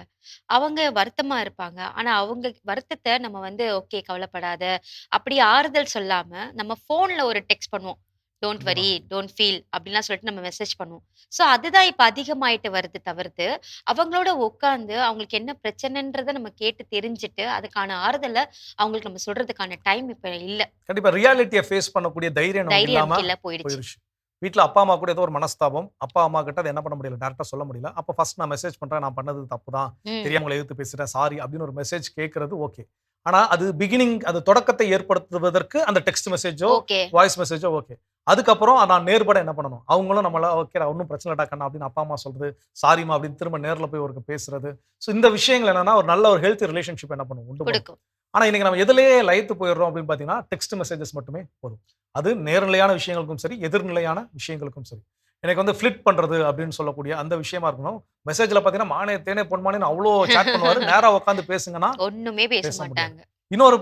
அவங்க வருத்தமா இருப்பாங்க. ஆனா அவங்க வருத்தத்த நம்ம வந்து ஓகே கவலைப்படாத, அப்படி ஆறுதல் சொல்லாம நம்ம ஃபோன்ல ஒரு டெக்ஸ்ட் பண்ணுவோம். டோன்ட் வரி, டோன்ட் ஃபீல் அப்படிலாம் சொல்லிட்டு நம்ம மெசேஜ் பண்ணுவோம். ஸோ அதுதான் இப்ப அதிகமாயிட்டு வருது தவிர்த்து, அவங்களோட உட்கார்ந்து அவங்களுக்கு என்ன பிரச்சனைன்றத நம்ம கேட்டு தெரிஞ்சுட்டு, அதுக்கான ஆறுதல அவங்களுக்கு நம்ம சொல்றதுக்கான டைம் இப்ப இல்ல. கண்டிப்பா ரியாலிட்டியை ஃபேஸ் பண்ணக்கூடிய தைரியம் நமக்கு தைரியம் இல்லாம இல்ல, போயிடுச்சு. போயிருச்சு. வீட்டில் அப்பா அம்மா கூட ஏதோ ஒரு மனஸ்தாபம், அப்பா அம்மா கிட்ட அதை என்ன பண்ண முடியல, டேரக்டா சொல்ல முடியல. அப்போ ஃபர்ஸ்ட் நான் மெசேஜ் பண்றேன், நான் பண்ணது தப்பு தான், தெரியாம உங்களை எதிர்த்து பேசுறேன், சாரி அப்படின்னு ஒரு மெசேஜ் கேட்கறது ஓகே. ஆனா அது பிகினிங், அது தொடக்கத்தை ஏற்படுத்துவதற்கு அந்த டெக்ஸ்ட் மெசேஜோ வாய்ஸ் மெசேஜோ ஓகே. அதுக்கப்புறம் நான் நேர்பட என்ன பண்ணணும், அவங்களும் நம்மள ஓகே ஒன்றும் பிரச்சனை கண்ணா அப்படின்னு அப்பா அம்மா சொல்றது, சாரிமா அப்படின்னு திரும்ப நேர்ல போய் ஒரு பேசுறது. ஸோ இந்த விஷயங்கள் என்னன்னா ஒரு நல்ல ஒரு ஹெல்த்தி ரிலேஷன்ஷிப் என்ன பண்ணும், உண்டு பண்ணும். ஆனா இன்னைக்கு நம்ம எதுலயே லயித்து போயிடுறோம் அப்படின்னு பாத்தீங்கன்னா டெக்ஸ்ட் மெசேஜஸ் மட்டுமே போதும். அது நேர்நிலையான விஷயங்களுக்கும் சரி, எதிர்நிலையான விஷயங்களுக்கும் சரி. எனக்கு வந்து ஃபிளிட் பண்றது அப்படின்னு சொல்லக்கூடிய அந்த விஷயமா இருக்கணும். மெசேஜ்ல பாத்தீங்கன்னா மானே தேனே பொன்மானே அவ்வளோ சாட் பண்ணுவாரு, நேரா உட்காந்து பேசுங்கன்னா ஒண்ணுமே பேச மாட்டாங்க. இன்னொரு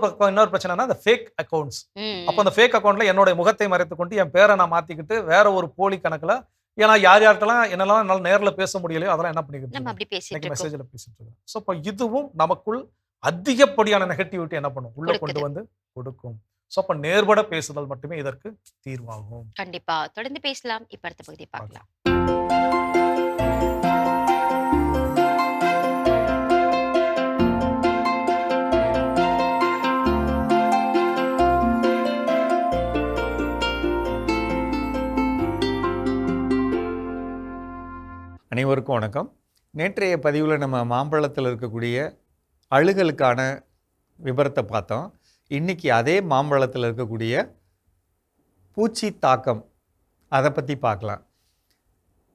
பிரச்சனைனா அந்த ஃபேக் அக்கௌண்ட்ஸ். அப்ப அந்த ஃபேக் அக்கௌண்ட்ல என்னோட முகத்தை மறைத்துக் கொண்டு என் பேரை நான் மாத்திக்கிட்டு வேற ஒரு போலி கணக்குல, ஏன்னா யார் யார்கிட்டலாம் என்னெல்லாம் என்னால நேர்ல பேச முடியலையோ அதெல்லாம் என்ன பண்ணிக்கிட்டு மெசேஜ்ல பேசிட்டு இருக்கோம். ஸோ இப்போ இதுவும் நமக்குள் அதிகப்படியான நெகட்டிவிட்டி என்ன பண்ணும், உள்ள கொண்டு வந்து கொடுக்கும். ஸோ அப்ப நேர்பட பேசுதல் மட்டுமே இதற்கு தீர்வாகும். கண்டிப்பா தொடர்ந்து பேசலாம். இப்ப அடுத்த பகுதியை பார்க்கலாம். அனைவருக்கும் வணக்கம். நேற்றைய பதிவில் நம்ம மாம்பழத்தில் இருக்கக்கூடிய அழுகலுக்கான விபரத்தை பார்த்தோம். இன்றைக்கி அதே மாம்பழத்தில் இருக்கக்கூடிய பூச்சி தாக்கம், அதை பற்றி பார்க்கலாம்.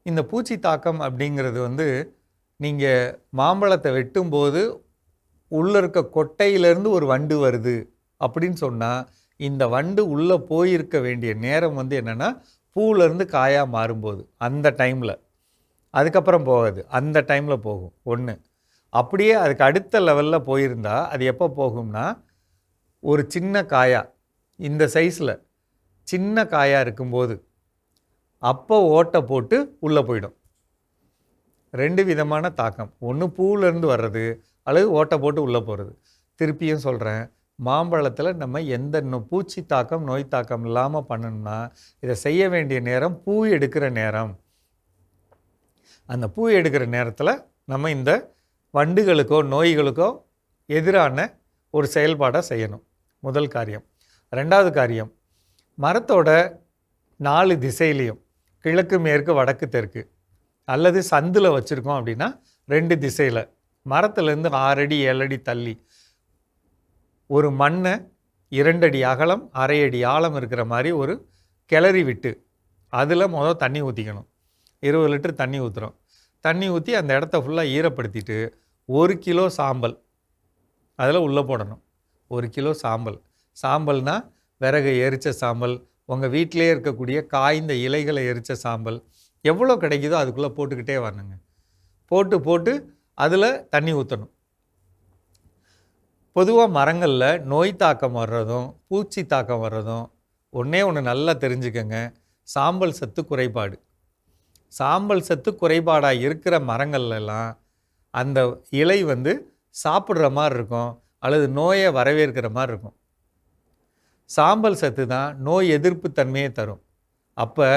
இந்த பூச்சி தாக்கம் அப்படிங்கிறது வந்து நீங்கள் மாம்பழத்தை வெட்டும்போது உள்ளே இருக்க கொட்டையிலேருந்து ஒரு வண்டு வருது அப்படின்னு சொன்னால், இந்த வண்டு உள்ளே போயிருக்க வேண்டிய நேரம் வந்து என்னென்னா பூவிலேருந்து காயாக மாறும்போது அந்த டைமில், அதுக்கப்புறம் போகாது, அந்த டைமில் போகும். ஒன்று அப்படியே அதுக்கு அடுத்த லெவலில் போயிருந்தால் அது எப்போ போகும்னா, ஒரு சின்ன காயாக இந்த சைஸில் சின்ன காயாக இருக்கும்போது அப்போ ஓட்டை போட்டு உள்ளே போயிடும். ரெண்டு விதமான தாக்கம், ஒன்று பூவிலேருந்து வர்றது அல்லது ஓட்டை போட்டு உள்ளே போகிறது. திருப்பியும் சொல்கிறேன், மாம்பழத்தில் நம்ம எந்த பூச்சி தாக்கம் நோய் தாக்கம் இல்லாமல் பண்ணணும்னா இதை செய்ய வேண்டிய நேரம் பூ எடுக்கிற நேரம். அந்த பூ எடுக்கிற நேரத்தில் நம்ம இந்த வண்டுகளுக்கோ நோய்களுக்கோ எதிரான ஒரு செயல்பாடை செய்யணும். முதல் காரியம். ரெண்டாவது காரியம், மரத்தோட 4 திசையிலையும் கிழக்கு மேற்கு வடக்கு தெற்கு அல்லது சந்தில் வச்சுருக்கோம் அப்படின்னா 2 திசையில் மரத்துலேருந்து 6 அடி 7 அடி தள்ளி ஒரு மண்ணை 2 அடி அகலம் 1/2 அடி ஆழம் இருக்கிற மாதிரி ஒரு கிளறி விட்டு அதில் முதல் தண்ணி ஊற்றிக்கணும். 20 லிட்டர் தண்ணி ஊற்றுறோம். தண்ணி ஊற்றி அந்த இடத்த ஃபுல்லாக ஈரப்படுத்திட்டு 1 கிலோ சாம்பல் அதில் உள்ளே போடணும். 1 கிலோ சாம்பல். சாம்பல்னால் விறகு எரித்த சாம்பல், உங்கள் வீட்டிலே இருக்கக்கூடிய காய்ந்த இலைகளை எரித்த சாம்பல், எவ்வளோ கிடைக்குதோ அதுக்குள்ளே போட்டுக்கிட்டே வரணுங்க. போட்டு அதில் தண்ணி ஊற்றணும். பொதுவாக மரங்களில் நோய் தாக்கம் வர்றதும் பூச்சி தாக்கம் வர்றதும் ஒன்றே ஒன்று நல்லா தெரிஞ்சுக்கங்க, சாம்பல் சத்து குறைபாடு. சாம்பல் சத்து குறைபாடாக இருக்கிற மரங்கள்லாம் அந்த இலை வந்து சாப்பிட்ற மாதிரி இருக்கும் அல்லது நோயை வரவேற்கிற மாதிரி இருக்கும். சாம்பல் சத்து தான் நோய் எதிர்ப்பு தன்மையை தரும். அப்போ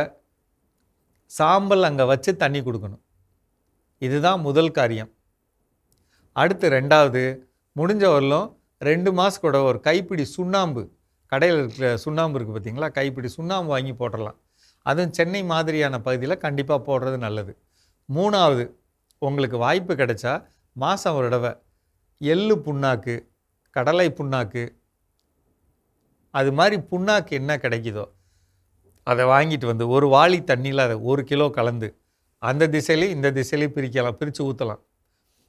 சாம்பல் அங்கே வச்சு தண்ணி கொடுக்கணும். இதுதான் முதல் காரியம். அடுத்து 2வது, முடிஞ்ச வரலும் 2 மாதம் கூட ஒரு கைப்பிடி சுண்ணாம்பு, கடையில் இருக்கிற சுண்ணாம்பு இருக்குது பார்த்தீங்களா, கைப்பிடி சுண்ணாம்பு வாங்கி போட்டுடலாம். அதுவும் சென்னை மாதிரியான பகுதியில் கண்டிப்பாக போடுறது நல்லது. 3வது, உங்களுக்கு வாய்ப்பு கிடைச்சா மாதம் ஒரு தடவை எள்ளு புண்ணாக்கு, கடலை புண்ணாக்கு, அது மாதிரி புண்ணாக்கு என்ன கிடைக்குதோ அதை வாங்கிட்டு வந்து ஒரு வாளி தண்ணியில் அதை 1 கிலோ கலந்து அந்த திசையிலையும் இந்த திசையிலையும் பிரித்து ஊற்றலாம்.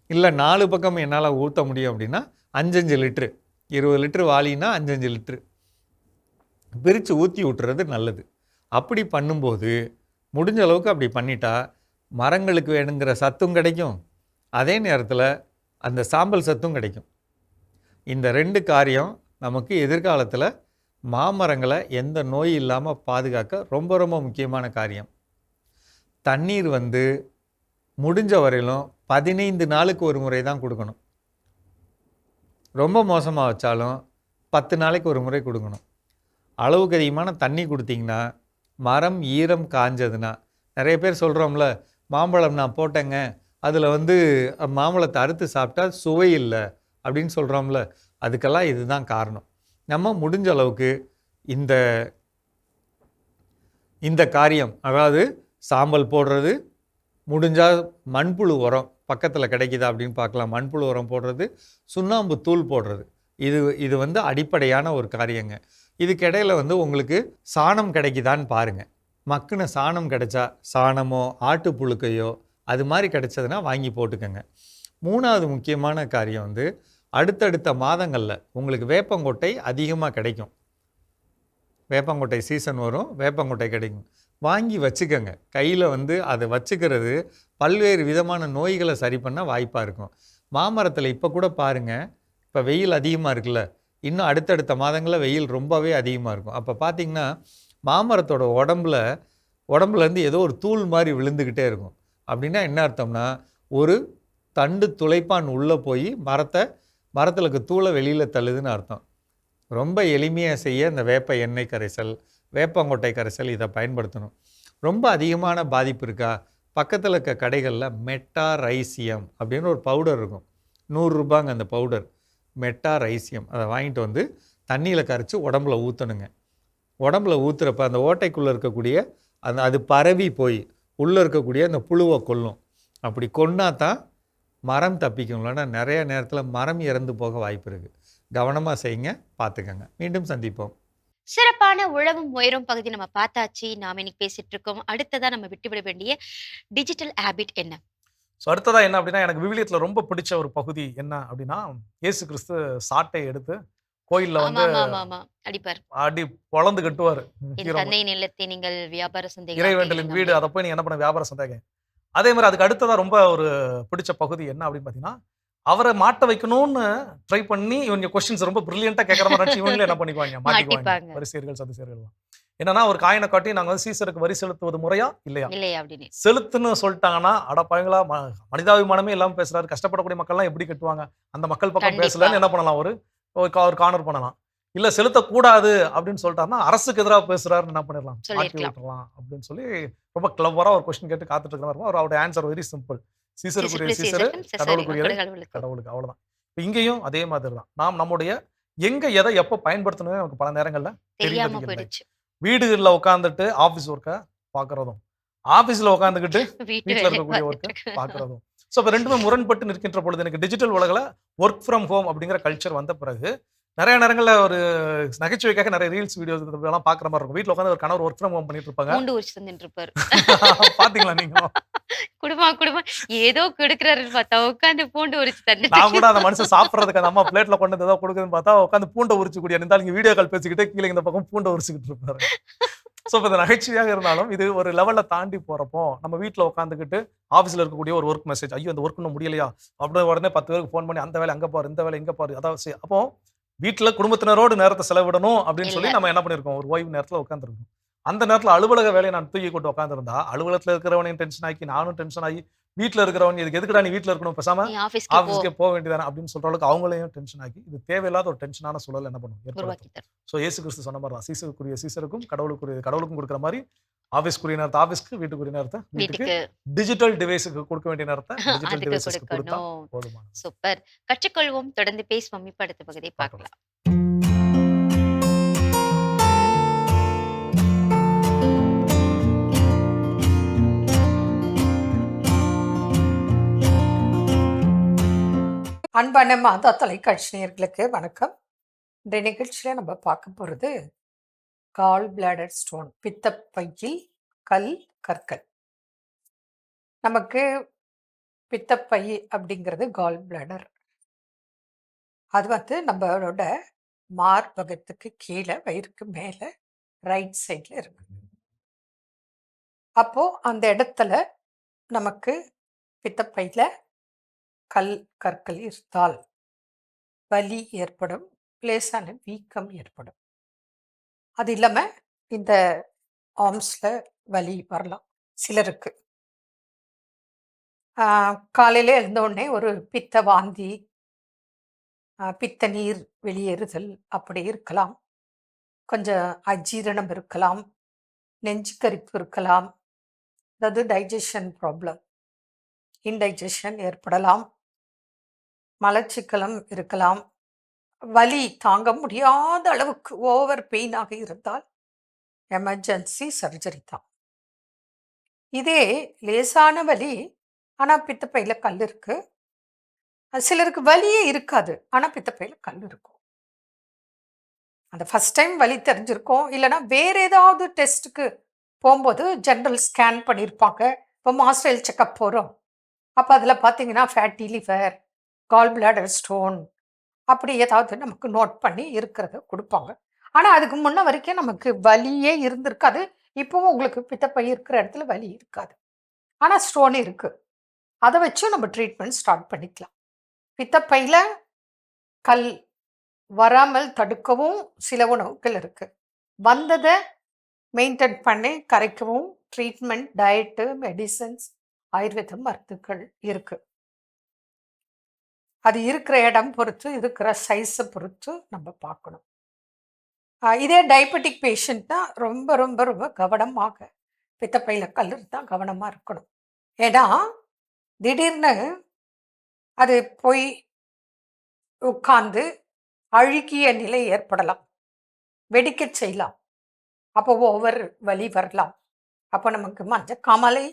இல்லை 4 பக்கம் என்னால் ஊற்ற முடியும் அப்படின்னா 5-5 லிட்ரு, 20 லிட்ரு வாளின்னா 5-5 லிட்ரு பிரித்து ஊற்றி விட்டுறது நல்லது. அப்படி பண்ணும்போது முடிஞ்ச அளவுக்கு அப்படி பண்ணிட்டா மரங்களுக்கு வேணுங்கிற சத்தும் கிடைக்கும், அதே நேரத்தில் அந்த சாம்பல் சத்தும் கிடைக்கும். இந்த 2 காரியம் நமக்கு எதிர்காலத்தில் மாமரங்களை எந்த நோய் இல்லாமல் பாதுகாக்க ரொம்ப ரொம்ப முக்கியமான காரியம். தண்ணீர் வந்து முடிஞ்ச வரையிலும் 15 நாளுக்கு ஒரு முறை தான் கொடுக்கணும். ரொம்ப மோசமாக வச்சாலும் 10 நாளைக்கு ஒரு முறை கொடுக்கணும். அளவுக்கு அதிகமான தண்ணி கொடுத்தீங்கன்னா மரம் ஈரம் காஞ்சதுன்னா, நிறைய பேர் சொல்கிறோம்ல, மாம்பழம் நான் போட்டேங்க, அதில் வந்து மாம்பழத்தை அறுத்து சாப்பிட்டா சுவை இல்லை அப்படின்னு சொல்கிறோம்ல, அதுக்கெல்லாம் இதுதான் காரணம். நம்ம முடிஞ்ச அளவுக்கு இந்த காரியம், அதாவது சாம்பல் போடுறது, முடிஞ்சால் மண்புழு உரம் பக்கத்தில் கிடைக்குதா அப்படின்னு பார்க்கலாம், மண்புழு உரம் போடுறது, சுண்ணாம்பு தூள் போடுறது, இது வந்து அடிப்படையான ஒரு காரியங்க. இதுக்கிடையில் வந்து உங்களுக்கு சாணம் கிடைக்குதான்னு பாருங்கள். மக்குன சாணம் கிடைச்சா, சாணமோ ஆட்டு புழுக்கையோ அது மாதிரி கிடைச்சதுன்னா வாங்கி போட்டுக்கோங்க. 3வது முக்கியமான காரியம் வந்து அடுத்தடுத்த மாதங்களில் உங்களுக்கு வேப்பங்கொட்டை அதிகமாக கிடைக்கும். வேப்பங்கொட்டை சீசன் வரும், வேப்பங்கொட்டை கிடைக்கும், வாங்கி வச்சுக்கோங்க. கையில் வந்து அதை வச்சுக்கிறது பல்வேறு விதமான நோய்களை சரி பண்ண வாய்ப்பாக இருக்கும். மாமரத்தில் இப்போ கூட பாருங்கள், இப்போ வெயில் அதிகமாக இருக்குல்ல, இன்னும் அடுத்தடுத்த மாதங்களில் வெயில் ரொம்பவே அதிகமாக இருக்கும். அப்போ பார்த்திங்கன்னா மாமரத்தோட உடம்புலேருந்து ஏதோ ஒரு தூள் மாதிரி விழுந்துக்கிட்டே இருக்கும். அப்படின்னா என்ன அர்த்தம்னா, ஒரு தண்டு துளைப்பான் உள்ளே போய் மரத்தில் இருக்க தூளை வெளியில் தள்ளுதுன்னு அர்த்தம். ரொம்ப எளிமையாக செய்ய இந்த வேப்ப எண்ணெய் கரைசல், வேப்பங்கொட்டை கரைசல் இதை பயன்படுத்தணும். ரொம்ப அதிகமான பாதிப்பு இருக்கா, பக்கத்தில் இருக்க கடைகளில் மெட்டாரைசியம் அப்படின்னு ஒரு பவுடர் இருக்கும், 100 ரூபாங்க அந்த பவுடர், மெட்டாரைசியம். அதை வாங்கிட்டு வந்து தண்ணியில் கரைச்சி உடம்புல ஊற்றணுங்க. உடம்புல ஊற்றுறப்ப அந்த ஓட்டைக்குள்ளே இருக்கக்கூடிய அது பரவி போய் உள்ளே இருக்கக்கூடிய அந்த புழுவை கொல்லும். அப்படி கொன்னா தான் மரம் தப்பிக்கும். இல்லைன்னா நிறைய நேரத்தில் மரம் இறந்து போக வாய்ப்பு இருக்குது. கவனமாக செய்யுங்க, பார்த்துக்கங்க. மீண்டும் சந்திப்போம். சிறப்பான உழவும் உயரும் பகுதி நம்ம பார்த்தாச்சு. நாம் இன்னைக்கு பேசிட்டு இருக்கோம். அடுத்ததாக நம்ம விட்டுவிட வேண்டிய டிஜிட்டல் ஹேபிட் என்ன? ஸோ அடுத்ததாக என்ன அப்படின்னா, எனக்கு விவிலியத்தில் ரொம்ப பிடிச்ச ஒரு பகுதி என்ன அப்படின்னா, இயேசு கிறிஸ்து சாட்டை எடுத்து கோயிலில் வந்து அடிப்பார், அடி பொளந்து கட்டுவார். தந்தை நிலத்தை நீங்கள் வியாபார சந்தை, இறைவேண்டலின் வீடு, அதை போய் நீ என்ன பண்ண வியாபார சந்தைங்க. அதே மாதிரி அதுக்கு அடுத்ததாக ரொம்ப ஒரு பிடிச்ச பகுதி என்ன அப்படின்னு பார்த்தீங்கன்னா, அவரை மாட்ட வைக்கணும்னு ட்ரை பண்ணி இவங்க கொஸ்டின்ஸ் ரொம்ப பிரில்லியண்டா கேட்கற மாதிரி இவங்களே என்ன பண்ணிக்குவாங்க, மாட்டிக்குவாங்க. வரிசையர்கள் சதுசேயர்கள் என்னன்னா, ஒரு காயினை காட்டி நாங்க வந்து சீசருக்கு வரி செலுத்துவது முறையா இல்லையா, செலுத்துன்னு சொல்லிட்டாங்கன்னா, அடப்பாங்களா மனிதாபிமானமே இல்லாம பேசுறாரு, கஷ்டப்படக்கூடிய மக்கள் எல்லாம் எப்படி கட்டுவாங்க, அந்த மக்கள் பக்கம் பேசலன்னு என்ன பண்ணலாம், ஒரு கார்னர் பண்ணலாம். இல்ல செலுத்தக்கூடாது அப்படின்னு சொல்லிட்டாருன்னா அரசுக்கு எதிராக பேசுறாருன்னு என்ன பண்ணிடலாம், மாட்டி விட்டுறலாம் அப்படின்னு சொல்லி ரொம்ப கிளவரா ஒரு கொஸ்டின் கேட்டு காத்துட்டு இருக்கிற அவரோட ஆன்சர் வெரி சிம்பிள். சீசருக்குரிய சீசரு, கடவுளுக்குரிய கடவுளுக்கு, அவ்வளவுதான். இப்போ இங்கேயும் அதே மாதிரி தான். நாம் நம்முடைய எங்க எதை எப்போ பயன்படுத்தணும்னு நமக்கு பல நேரங்கள்ல தெரியாம போயிடுச்சு. வீடுகளில் உட்காந்துட்டு ஆஃபீஸ் ஒர்க்கை பார்க்கறதும், ஆஃபீஸில் உட்காந்துக்கிட்டு வீட்டில் இருக்கக்கூடிய ஒர்க்கை பார்க்கறதும். ஸோ இப்போ ரெண்டுமே முரண்பட்டு நிற்கின்ற பொழுது எனக்கு டிஜிட்டல் உலகில் ஒர்க் ஃப்ரம் ஹோம் அப்படிங்கிற கல்ச்சர் வந்த பிறகு நிறைய நேரங்களில் ஒரு நகைச்சுவைக்காக நிறைய ரீல்ஸ் வீடியோஸ் எல்லாம் பார்க்குற மாதிரி இருக்கும். வீட்டில் உட்காந்து ஒரு கணவர் ஒர்க் ஃப்ரம் ஹோம் பண்ணிட்டு இருப்பாங்க. பாத்தீங்களா நீங்க? குடும்பம் ஏதோ கொடுக்குறாருன்னு பார்த்தா உட்காந்து பூண்டு உரிச்சு தந்து, நான் கூட அந்த மனுஷன் சாப்பிட்றதுக்கு அந்த அம்மா பிளேட்ல கொண்டு வந்து ஏதோ கொடுக்குதுன்னு பார்த்தா உட்காந்து பூண்டை உரிச்சு கூடிய இருந்தாலும் இங்கே வீடியோ கால் பேசிக்கிட்டே கீழே இந்த பக்கம் பூண்டை உரிச்சுக்கிட்டு இருப்பாரு. ஸோ இப்போ இந்த நகைச்சுவையாக இருந்தாலும் இது ஒரு லெவலில் தாண்டி போகிறப்போ நம்ம வீட்டில் உட்காந்துக்கிட்டு ஆஃபீஸில் இருக்கக்கூடிய ஒரு ஒர்க் மெசேஜ், ஐயோ இந்த ஒர்க் இன்னும் முடியலையா அப்படின்னு உடனே 10 பேருக்கு ஃபோன் பண்ணி அந்த வேலை அங்கே பாரு, இந்த வேலை எங்கே பாரு, அதாவது அப்போ வீட்டில் குடும்பத்தினரோடு நேரத்தை செலவிடணும் அப்படின்னு சொல்லி நம்ம என்ன பண்ணியிருக்கோம், ஒரு ஓய்வு நேரத்தில் உட்காந்துருக்கோம். அந்த நேரத்தில் அலுவலக வேலையை நான் தூக்கி கொண்டு உட்காந்துருந்தா அலுவலகத்தில் இருக்கிறவனையும் டென்ஷன் ஆக்கி நானும் டென்ஷன் ஆகி வீட்டில் இருக்கிறவன் இதுக்கு எதுக்குடா நீ வீட்டில் இருக்கணும், பேசாம ஆஃபீஸ்க்கே போக வேண்டியதானே அப்படின்னு சொல்ற அளவுக்கு அவங்களையும் டென்ஷன் ஆக்கி இது தேவையில்லாத ஒரு டென்ஷனான சூழல் என்ன பண்ணும் ஏற்படுத்தும். ஸோ இயேசு கிறிஸ்து சொன்ன மாதிரி தான், சீசருக்குரிய சீசருக்கும் கடவுளுக்கும் கொடுக்குற மாதிரி ஆஃபீஸ்க்குரிய நேரத்தை ஆஃபீஸ்க்கு, வீட்டுக்குரிய நேரத்தை வீட்டுக்கு, வீட்டுக்கு டிஜிட்டல் டிவைஸுக்கு கொடுக்க வேண்டிய நேரத்தை டிஜிட்டல் அதுக்கு டிவைசஸ்க்கு கொடுத்தா கொடுக்கணும். போதுமானது. சூப்பர். கற்றுக்கொள்வோம், தொடர்ந்து பேசுவோம். இப்ப அடுத்த பகுதியை பார்க்கலாம். பார்க்கலாம். அன்பான மாதா தொலைக்காட்சி நேயர்களுக்கு வணக்கம். இந்த நிகழ்ச்சியில் நம்ம பார்க்க போகிறது கால் பிளாடர் ஸ்டோன், பித்தப்பையில் கல் கற்கள். நமக்கு பித்தப்பை அப்படிங்கிறது கால் பிளாடர். அது நம்மளோட மார்பகத்துக்கு கீழே வயிறுக்கு மேலே ரைட் சைடில் இருக்கு. அப்போ அந்த இடத்துல நமக்கு பித்தப்பையில் கல் கற்கள் இருந்தால் வலி ஏற்படும், லேசான வீக்கம் ஏற்படும். அது இல்லாமல் இந்த ஆர்ம்ஸில் வலி வரலாம் சிலருக்கு. காலையில் எழுந்தோடனே ஒரு பித்த வாந்தி, பித்த நீர் வெளியேறுதல் அப்படி இருக்கலாம். கொஞ்சம் அஜீரணம் இருக்கலாம், நெஞ்சு கரிப்பு இருக்கலாம், அதாவது டைஜஷன் ப்ராப்ளம், இன்டைஜஷன் ஏற்படலாம், மலச்சிக்கலம் இருக்கலாம். வலி தாங்க முடியாத அளவுக்கு ஓவர் பெயினாக இருந்தால் எமர்ஜென்சி சர்ஜரி தான். இதே லேசான வலி, ஆனால் பித்தப்பையில் கல் இருக்கு. சிலருக்கு வலியே இருக்காது, ஆனால் பித்தப்பையில் கல் இருக்கும். அந்த ஃபஸ்ட் டைம் வலி தெரிஞ்சிருக்கும், இல்லைன்னா வேற ஏதாவது டெஸ்ட்டுக்கு போகும்போது ஜென்ரல் ஸ்கேன் பண்ணியிருப்பாங்க. இப்போ மாஸ்டர் செக்கப் போகிறோம், அப்போ அதில் பார்த்தீங்கன்னா fatty liver, gall bladder stone அப்படி ஏதாவது நமக்கு நோட் பண்ணி இருக்கிறத கொடுப்பாங்க. ஆனால் அதுக்கு முன்ன வரைக்கும் நமக்கு வலியே இருந்திருக்காது. இப்போவும் உங்களுக்கு பித்தப்பை இருக்கிற இடத்துல வலி இருக்காது, ஆனால் ஸ்டோன் இருக்குது. அதை வச்சும் நம்ம ட்ரீட்மெண்ட் ஸ்டார்ட் பண்ணிக்கலாம். பித்தப்பையில் கல் வராமல் தடுக்கவும் சில உணவுகள் இருக்குது. வந்ததை மெயின்டைன் பண்ணி கரைக்கவும் ட்ரீட்மெண்ட், டயட்டு, மெடிசன்ஸ், ஆயுர்வேத மருந்துகள் இருக்குது. அது இருக்கிற இடம் பொறுத்து, இருக்கிற சைஸை பொறுத்து நம்ம பார்க்கணும். இதே டயபெட்டிக் பேஷண்ட்னா ரொம்ப ரொம்ப ரொம்ப கவனமாக, பித்தப்பையில் கல் இருந்தால் கவனமாக இருக்கணும். ஏன்னா திடீர்னு அது போய் உட்கார்ந்து அழுகிய நிலை ஏற்படலாம், வெடிக்க செய்யலாம், அப்போ ஓவர் வலி வரலாம். அப்போ நமக்கு மஞ்சக்காமலை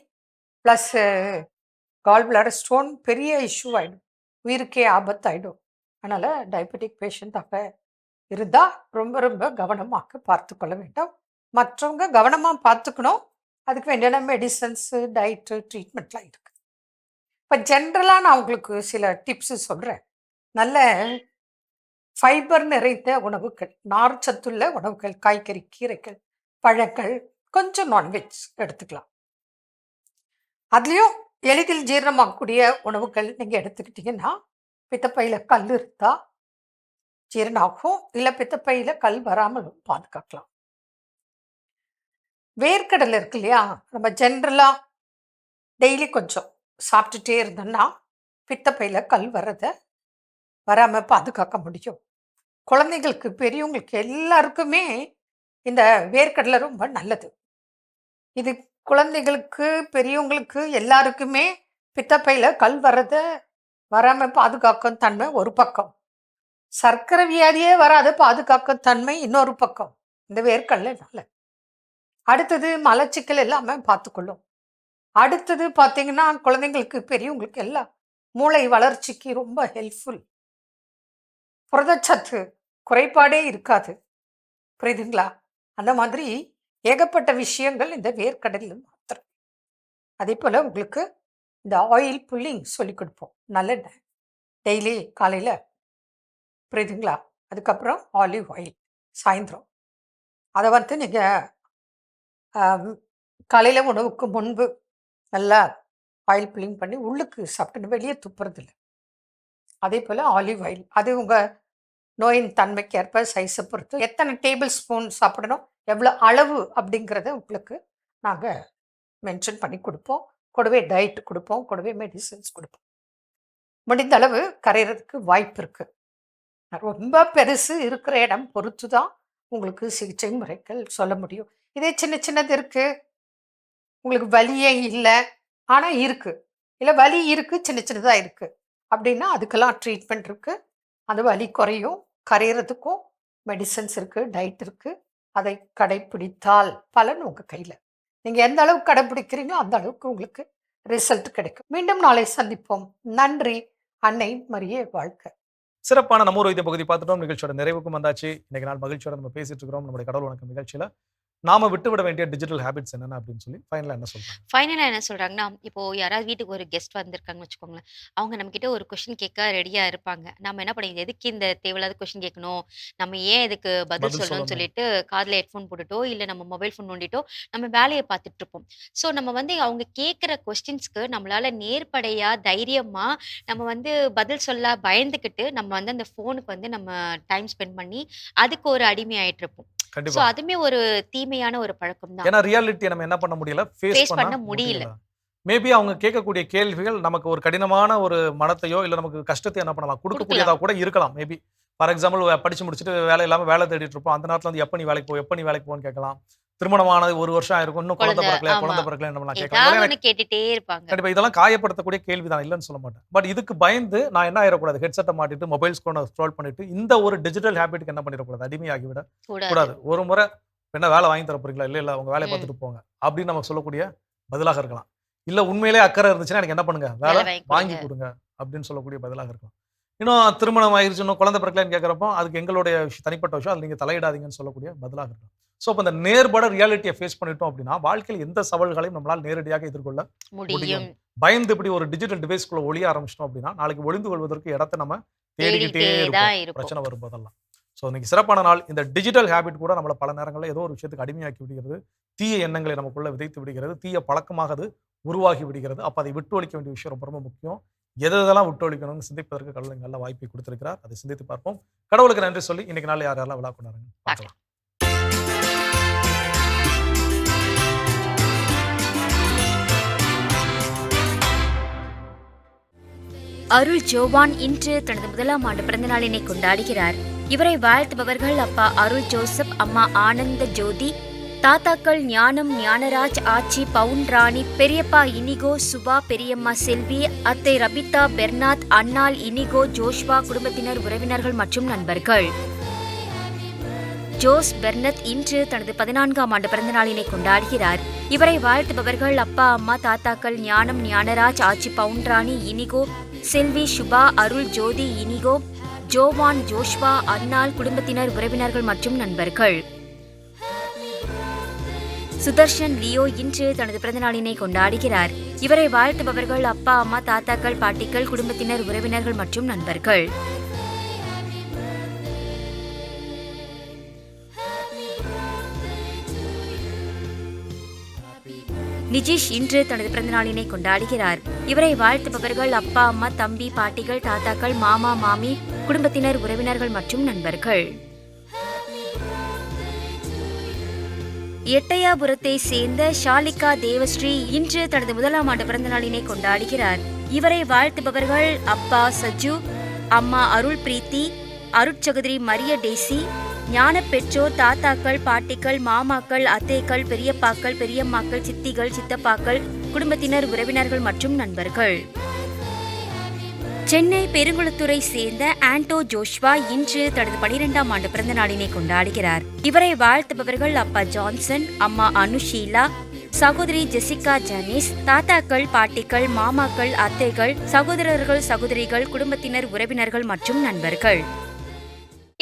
ப்ளஸ் கால் பிளாடர் ஸ்டோன் பெரிய இஷ்யூ ஆகிடும், உயிருக்கே ஆபத்தாயிடும். அதனால் டயபெட்டிக் பேஷண்ட்டாக இருந்தால் ரொம்ப ரொம்ப கவனமாக பார்த்து கொள்ள வேண்டும். மற்றவங்க கவனமாக பார்த்துக்கணும். அதுக்கு வேண்டியான மெடிசன்ஸு, டயட்டு, ட்ரீட்மெண்ட்லாம் இருக்குது. இப்போ ஜென்ரலாக நான் உங்களுக்கு சில டிப்ஸு சொல்கிறேன். நல்ல ஃபைபர் நிறைந்த உணவுகள், நார் சத்துள்ள உணவுகள், காய்கறி, கீரைகள், பழங்கள், கொஞ்சம் நான்வெஜ் எடுத்துக்கலாம். அதுலேயும் எளிதில் ஜீரணமாகக்கூடிய உணவுகள் நீங்கள் எடுத்துக்கிட்டிங்கன்னா, பித்தப்பையில் கல் இருந்தால் ஜீரணமாகும், இல்லை பித்தப்பையில் கல் வராமலும் பாதுகாக்கலாம். வேர்க்கடலை இருக்கு இல்லையா, நம்ம ஜென்ரலாக டெய்லி கொஞ்சம் சாப்பிட்டுட்டே இருந்தோம்னா பித்தப்பையில் கல் வராமல் பாதுகாக்க முடியும். குழந்தைங்களுக்கு, பெரியவங்களுக்கு எல்லாருக்குமே இந்த வேர்க்கடலை ரொம்ப நல்லது. இது குழந்தைகளுக்கு, பெரியவங்களுக்கு எல்லாருக்குமே பித்தப்பையில் கல் வராமல் பாதுகாக்கும் தன்மை ஒரு பக்கம், சர்க்கரை வியாதியே வராது பாதுகாக்கும் தன்மை இன்னொரு பக்கம் இந்த வேர்க்கடலை நல்லது. அடுத்தது மலச்சிக்கல் எல்லாமே பார்த்துக்கொள்ளும். அடுத்தது பார்த்தீங்கன்னா குழந்தைங்களுக்கு, பெரியவங்களுக்கு எல்லாம் மூளை வளர்ச்சிக்கு ரொம்ப ஹெல்ப்ஃபுல். புரதச்சத்து குறைபாடே இருக்காது, புரியுதுங்களா? அந்த மாதிரி ஏகப்பட்ட விஷயங்கள் இந்த வேர்க்கடலில் மாத்திரம். அதே போல் உங்களுக்கு இந்த ஆயில் புல்லிங் சொல்லி கொடுப்போம், நல்லெண்ணெய் டெய்லி காலையில், புரியுதுங்களா? அதுக்கப்புறம் ஆலிவ் ஆயில் சாயந்தரம். அதை நீங்கள் காலையில் உணவுக்கு முன்பு நல்லா ஆயில் புல்லிங் பண்ணி உள்ளுக்கு சாப்பிட்டு வெளியே துப்புறதில்லை. அதே போல் ஆலிவ் ஆயில், அது உங்கள் நோயின் தன்மைக்கு ஏற்ப சைஸை பொறுத்து எத்தனை டேபிள் ஸ்பூன் சாப்பிடணும், எவ்வளோ அளவு அப்படிங்கிறத உங்களுக்கு நாங்கள் மென்ஷன் பண்ணி கொடுப்போம். கூடவே டயட் கொடுப்போம், கூடவே மெடிசன்ஸ் கொடுப்போம். முடிந்த அளவு கரையிறதுக்கு வாய்ப்பு இருக்குது. ரொம்ப பெருசு இருக்கிற இடம் பொறுத்து தான் உங்களுக்கு சிகிச்சை முறைகள் சொல்ல முடியும். இதே சின்ன சின்னது இருக்குது, உங்களுக்கு வலியே இல்லை ஆனால் இருக்குது, இல்லை வலி இருக்குது சின்ன சின்னதாக இருக்குது அப்படின்னா அதுக்கெல்லாம் ட்ரீட்மெண்ட் இருக்குது. அந்த வலி குறையும், கரையிறதுக்கும் மெடிசன்ஸ் இருக்குது, டயட் இருக்குது. அதை கடைப்பிடித்தால் பலன் உங்கள் கையில். நீங்கள் எந்த அளவுக்கு கடைப்பிடிக்கிறீங்களோ அந்த அளவுக்கு உங்களுக்கு ரிசல்ட் கிடைக்கும். மீண்டும் நாளை சந்திப்போம். நன்றி. அன்னை மரியே வாழ்க. சிறப்பான நம்ம ஒரு வைத்திய பகுதி பார்த்துட்டோம். நிகழ்ச்சியோட நிறைவுக்கும் வந்தாச்சு. இன்னைக்கு நாள் மகிழ்ச்சியோட நம்ம பேசிட்டு இருக்கிறோம். நம்மளுடைய கடவுள் வணக்கம் நிகழ்ச்சியில நாம விட்டுவிட வேண்டிய டிஜிட்டல் ஹேபிட்ஸ் என்னென்ன அப்படின்னு சொல்லி ஃபைனலா என்ன சொல்றாங்க? ஃபைனலா என்ன சொல்றாங்கன்னா, இப்போ யாராவது வீட்டுக்கு ஒரு கெஸ்ட் வந்திருக்காங்கன்னு வச்சுக்கோங்களேன். அவங்க நம்ம கிட்ட ஒரு கொஸ்டின் கேட்க ரெடியா இருப்பாங்க. நம்ம என்ன பண்ணி எதுக்கு இந்த தேவையில்லாத கொஸ்டின் கேட்கணும், நம்ம ஏன் இதுக்கு பதில் சொல்லணும்னு சொல்லணும். சொல்லிட்டு காதுல ஹெட்ஃபோன் போட்டுட்டோ இல்ல நம்ம மொபைல் ஃபோன் நோண்டிட்டோ நம்ம வேலையை பார்த்துட்டு இருப்போம். ஸோ நம்ம வந்து அவங்க கேட்குற கொஸ்டின்ஸ்க்கு நம்மளால நேர்படையா தைரியமா நம்ம வந்து பதில் சொல்ல பயந்துக்கிட்டு நம்ம வந்து அந்த ஃபோனுக்கு வந்து நம்ம டைம் ஸ்பெண்ட் பண்ணி அதுக்கு ஒரு அடிமை ஆயிட்டு இருப்போம். ஸோ கண்டிப்பா. அதுமே ஒரு தீமையான ஒரு பழக்கம் தான். ஏன்னா ரியாலிட்டியை நம்ம என்ன பண்ண முடியல, ஃபேஸ் ஃபேஸ் பண்ண பண்ண முடியல. முடியல. மேபி அவங்க கேட்கக்கூடிய கேள்விகள் நமக்கு ஒரு கடினமான ஒரு மனத்தையோ இல்ல நமக்கு கஷ்டத்தை என்ன பண்ணலாம் கொடுக்கக்கூடியதா கொடுக்கலாம். கூட இருக்கலாம். மேபி ஃபார் எக்ஸாம்பிள் படிச்சு முடிச்சுட்டு வேலை இல்லாம வேலை தேடிட்டு இருப்போம். அந்த நேரத்துல வந்து எப்ப நீ வேலைக்கு போ, எப்ப நீ வேலைக்கு போன்னு கேட்கலாம். திருமணமானது 1 வருஷம் ஆயிருக்கும், இன்னும் குழந்தை குழந்தை, பிறக்கல, ஆமா. குழந்தை பிறக்கல நம்ம கேட்கலாம். ஏதாவது இதெல்லாம் ஒண்ணு கேட்டுட்டே இருப்பாங்க. கண்டிப்பா இதெல்லாம் காயப்படுத்தக்கூடிய கேள்விதான், இல்லைன்னு சொல்ல மாட்டேன். பட் இதுக்கு பயந்து நான் என்ன ஆயிடக்கூடாது, ஹெட்செட்டை மாட்டிட்டு மொபைல் ஸ்க்ரோல் பண்ணிட்டு இந்த ஒரு டிஜிட்டல் ஹேபிட்டுக்கு என்ன பண்ணிடக்கூடாது, அடிமையாகிவிட கூடாது. கூடாது. ஒரு முறை என்ன வேலை வாங்கி தர போறீங்களா, இல்ல இல்ல உங்க வேலையை பார்த்துட்டு போங்க அப்படின்னு நம்ம சொல்லக்கூடிய பதிலாக இருக்கலாம். இல்ல உண்மையிலே அக்கறை இருந்துச்சுன்னா எனக்கு என்ன பண்ணுங்க, வேலை வேலை வாங்கி வாங்கி கொடுங்க. கொடுங்க அப்படின்னு சொல்லக்கூடிய பதிலாக இருக்கலாம். இன்னும் திருமணம் ஆயிருச்சு, இன்னும் குழந்தை பிறக்கலன்னு கேட்கறப்போ அதுக்கு எங்களுடைய தனிப்பட்ட விஷயம், அது நீங்க தலையிடாதீங்கன்னு சொல்லக்கூடிய பதிலாக இருக்கும். ஸோ இப்போ இந்த நேர்பட ரியாலிட்டியை ஃபேஸ் பண்ணிட்டோம் அப்படின்னா வாழ்க்கையில் எந்த சவால்களையும் நம்மளால் நேரடியாக எதிர்கொள்ள முடியும். முடியும். பயந்து இப்படி ஒரு டிஜிட்டல் டிவைஸ்க்குள்ள ஒளிய ஆரம்பிச்சிட்டோம் அப்படின்னா நாளைக்கு ஒளிந்து கொள்வதற்கு இடத்தை நம்ம தேடிக்கிட்டே தேடிட்டே இருப்போம், தான் இருப்போம். பிரச்சனை வரும்போதெல்லாம். ஸோ இன்னைக்கு சிறப்பான நாள். இந்த டிஜிட்டல் ஹேபிட் கூட நம்மளை பல நேரங்களில் ஏதோ ஒரு விஷயத்துக்கு அடிமையாக்கி விடுகிறது, தீய எண்ணங்களை நமக்குள்ள விதைத்து விடுகிறது, தீய பழக்கமாக அது உருவாகி விடுகிறது. அப்போ அதை விட்டு ஒழிக்க வேண்டிய விஷயம் ரொம்ப ரொம்ப முக்கியம். எதெல்லாம் விட்டு ஒழிக்கணும்னு சிந்திப்பதற்கு கடவுள் நல்ல வாய்ப்பை கொடுத்திருக்கிறார். அதை சிந்தித்து பார்ப்போம். கடவுளுக்கு நன்றி சொல்லி இன்னைக்கு நாள் யாரெல்லாம் விழா கொண்டாடுங்க பார்க்கலாம். அருள் ஜோவான் இன்று தனது 1ஆம் ஆண்டு பிறந்த நாளினை கொண்டாடுகிறார். இவரை வாழ்த்துபவர்கள் அப்பா அருள் ஜோசப், அம்மா ஆனந்த ஜோதி, தாத்தாக்கள் ஞானம், ஞானராஜ், ஆச்சி பவுன் ராணி, பெரியப்பா இனிகோ, சுபா, பெரியம்மா செல்வி, அத்தை ரபிதா, பெர்னாத், அன்னாள், இனிகோ, ஜோஷ்வா, குடும்பத்தினர், உறவினர்கள் மற்றும் நண்பர்கள். ஜோஸ் பெர்னத் இன்று தனது 14ஆம் ஆண்டு பிறந்த நாளினை கொண்டாடுகிறார். இவரை வாழ்த்துபவர்கள் அப்பா அம்மா தாத்தாக்கள் ஞானம், ஞானராஜ், ஆச்சி பவுன் ராணி, இனிகோ, செல்வி, சுபா, அருள், ஜோதி, இனிகோ, ஜோவான், ஜோஷ்வா, அன்னாள், குடும்பத்தினர், உறவினர்கள் மற்றும் நண்பர்கள். சுதர்ஷன் லியோ இன்று தனது பிறந்த நாளினை கொண்டாடுகிறார். இவரை வாழ்த்துபவர்கள் அப்பா அம்மா தாத்தாக்கள் பாட்டிகள், குடும்பத்தினர், உறவினர்கள் மற்றும் நண்பர்கள். நிஜிஷ் இன்று தனது பிறந்த நாளினை கொண்டாடுகிறார். இவரை வாழ்த்துபவர்கள் அப்பா அம்மா தம்பி பாட்டிகள் தாத்தாக்கள் மாமா மாமி, குடும்பத்தினர், உறவினர்கள் மற்றும் நண்பர்கள். எட்டயாபுரத்தை சேர்ந்த ஷாலிகா தேவஸ்ரீ இன்று தனது 1ஆம் ஆண்டு பிறந்த நாளினை கொண்டாடுகிறார். இவரை வாழ்த்துபவர்கள் அப்பா சஜு, அம்மா அருள் பிரீத்தி, அருட்சகோதரி மரிய டேசி, ஞான பெற்றோர் தாத்தாக்கள் பாட்டிகள் மாமாக்கள் அத்தைகள் பெரியப்பாக்கள் பெரியம்மாக்கள் சித்திகள் சித்தப்பாக்கள், குடும்பத்தினர், உறவினர்கள் மற்றும் நண்பர்கள். சென்னை பெருங்குளத்தூரை சேர்ந்த ஆண்டோ ஜோஷ்வா இன்று தனது 12ஆம் ஆண்டு பிறந்த நாளினை கொண்டாடுகிறார். இவரை வாழ்த்துபவர்கள் அப்பா ஜான்சன், அம்மா அனுஷீலா, சகோதரி ஜெசிகா ஜானிஸ், தாத்தாக்கள் பாட்டிகள் மாமாக்கள் அத்தைகள் சகோதரர்கள் சகோதரிகள், குடும்பத்தினர், உறவினர்கள் மற்றும் நண்பர்கள்.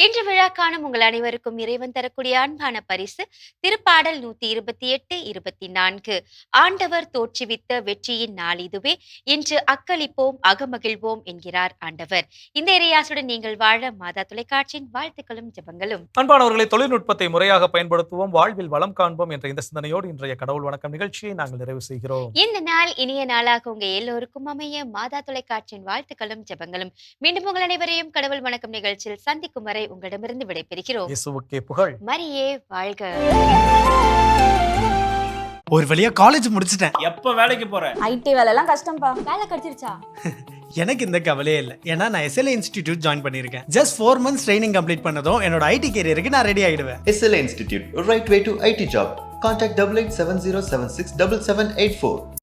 இன்று விழா காணும் உங்கள் அனைவருக்கும் இறைவன் தரக்கூடிய அன்பான பரிசு திருப்பாடல் 128, 24. ஆண்டவர் தோற்றுவித்த வெற்றியின் நாள் இதுவே, இன்று அக்களிப்போம் அகமகிழ்வோம் என்கிறார் ஆண்டவர். இந்த இறையாசுடன் நீங்கள் வாழ மாதா தொலைக்காட்சியின் வாழ்த்துக்களும் ஜெபங்களும். அன்பானவர்களை, தொழில்நுட்பத்தை முறையாக பயன்படுத்துவோம், வாழ்வில் வளம் காண்போம் என்ற இந்த சிந்தனையோடு இன்றைய கடவுள் வணக்கம் நிகழ்ச்சியை நாங்கள் நிறைவு செய்கிறோம். இந்த நாள் இனிய நாளாக உங்க எல்லோருக்கும் அமைய மாதா தொலைக்காட்சியின் வாழ்த்துக்களும் ஜெபங்களும். மீண்டும் உங்கள் அனைவரையும் கடவுள் வணக்கம் நிகழ்ச்சியில் சந்திக்கும் வரை உங்களிடமிருந்து விடைபெறுகிறோம். இயேசுவுக்கே புகழ். மரியே வாழ்க. ஒரு வழியா காலேஜ் முடிச்சிட்டேன். எப்ப வேலைக்கு போற? ஐடி வேலைலாம் கஷ்டம்பா. வேலை கிடைச்சிருச்சா? எனக்கு இந்த கவலையே இல்லை, ஏன்னா நான் SLA இன்ஸ்டிடியூட் ஜாயின் பண்ணியிருக்கேன். ஜஸ்ட் 4 months ட்ரைனிங் கம்ப்ளீட் பண்ணதும் என்னோட ஐடி கேரியருக்கு நான் ready ஆகிடுவேன். SLA Institute, right way to IT job. Contact 8870767784.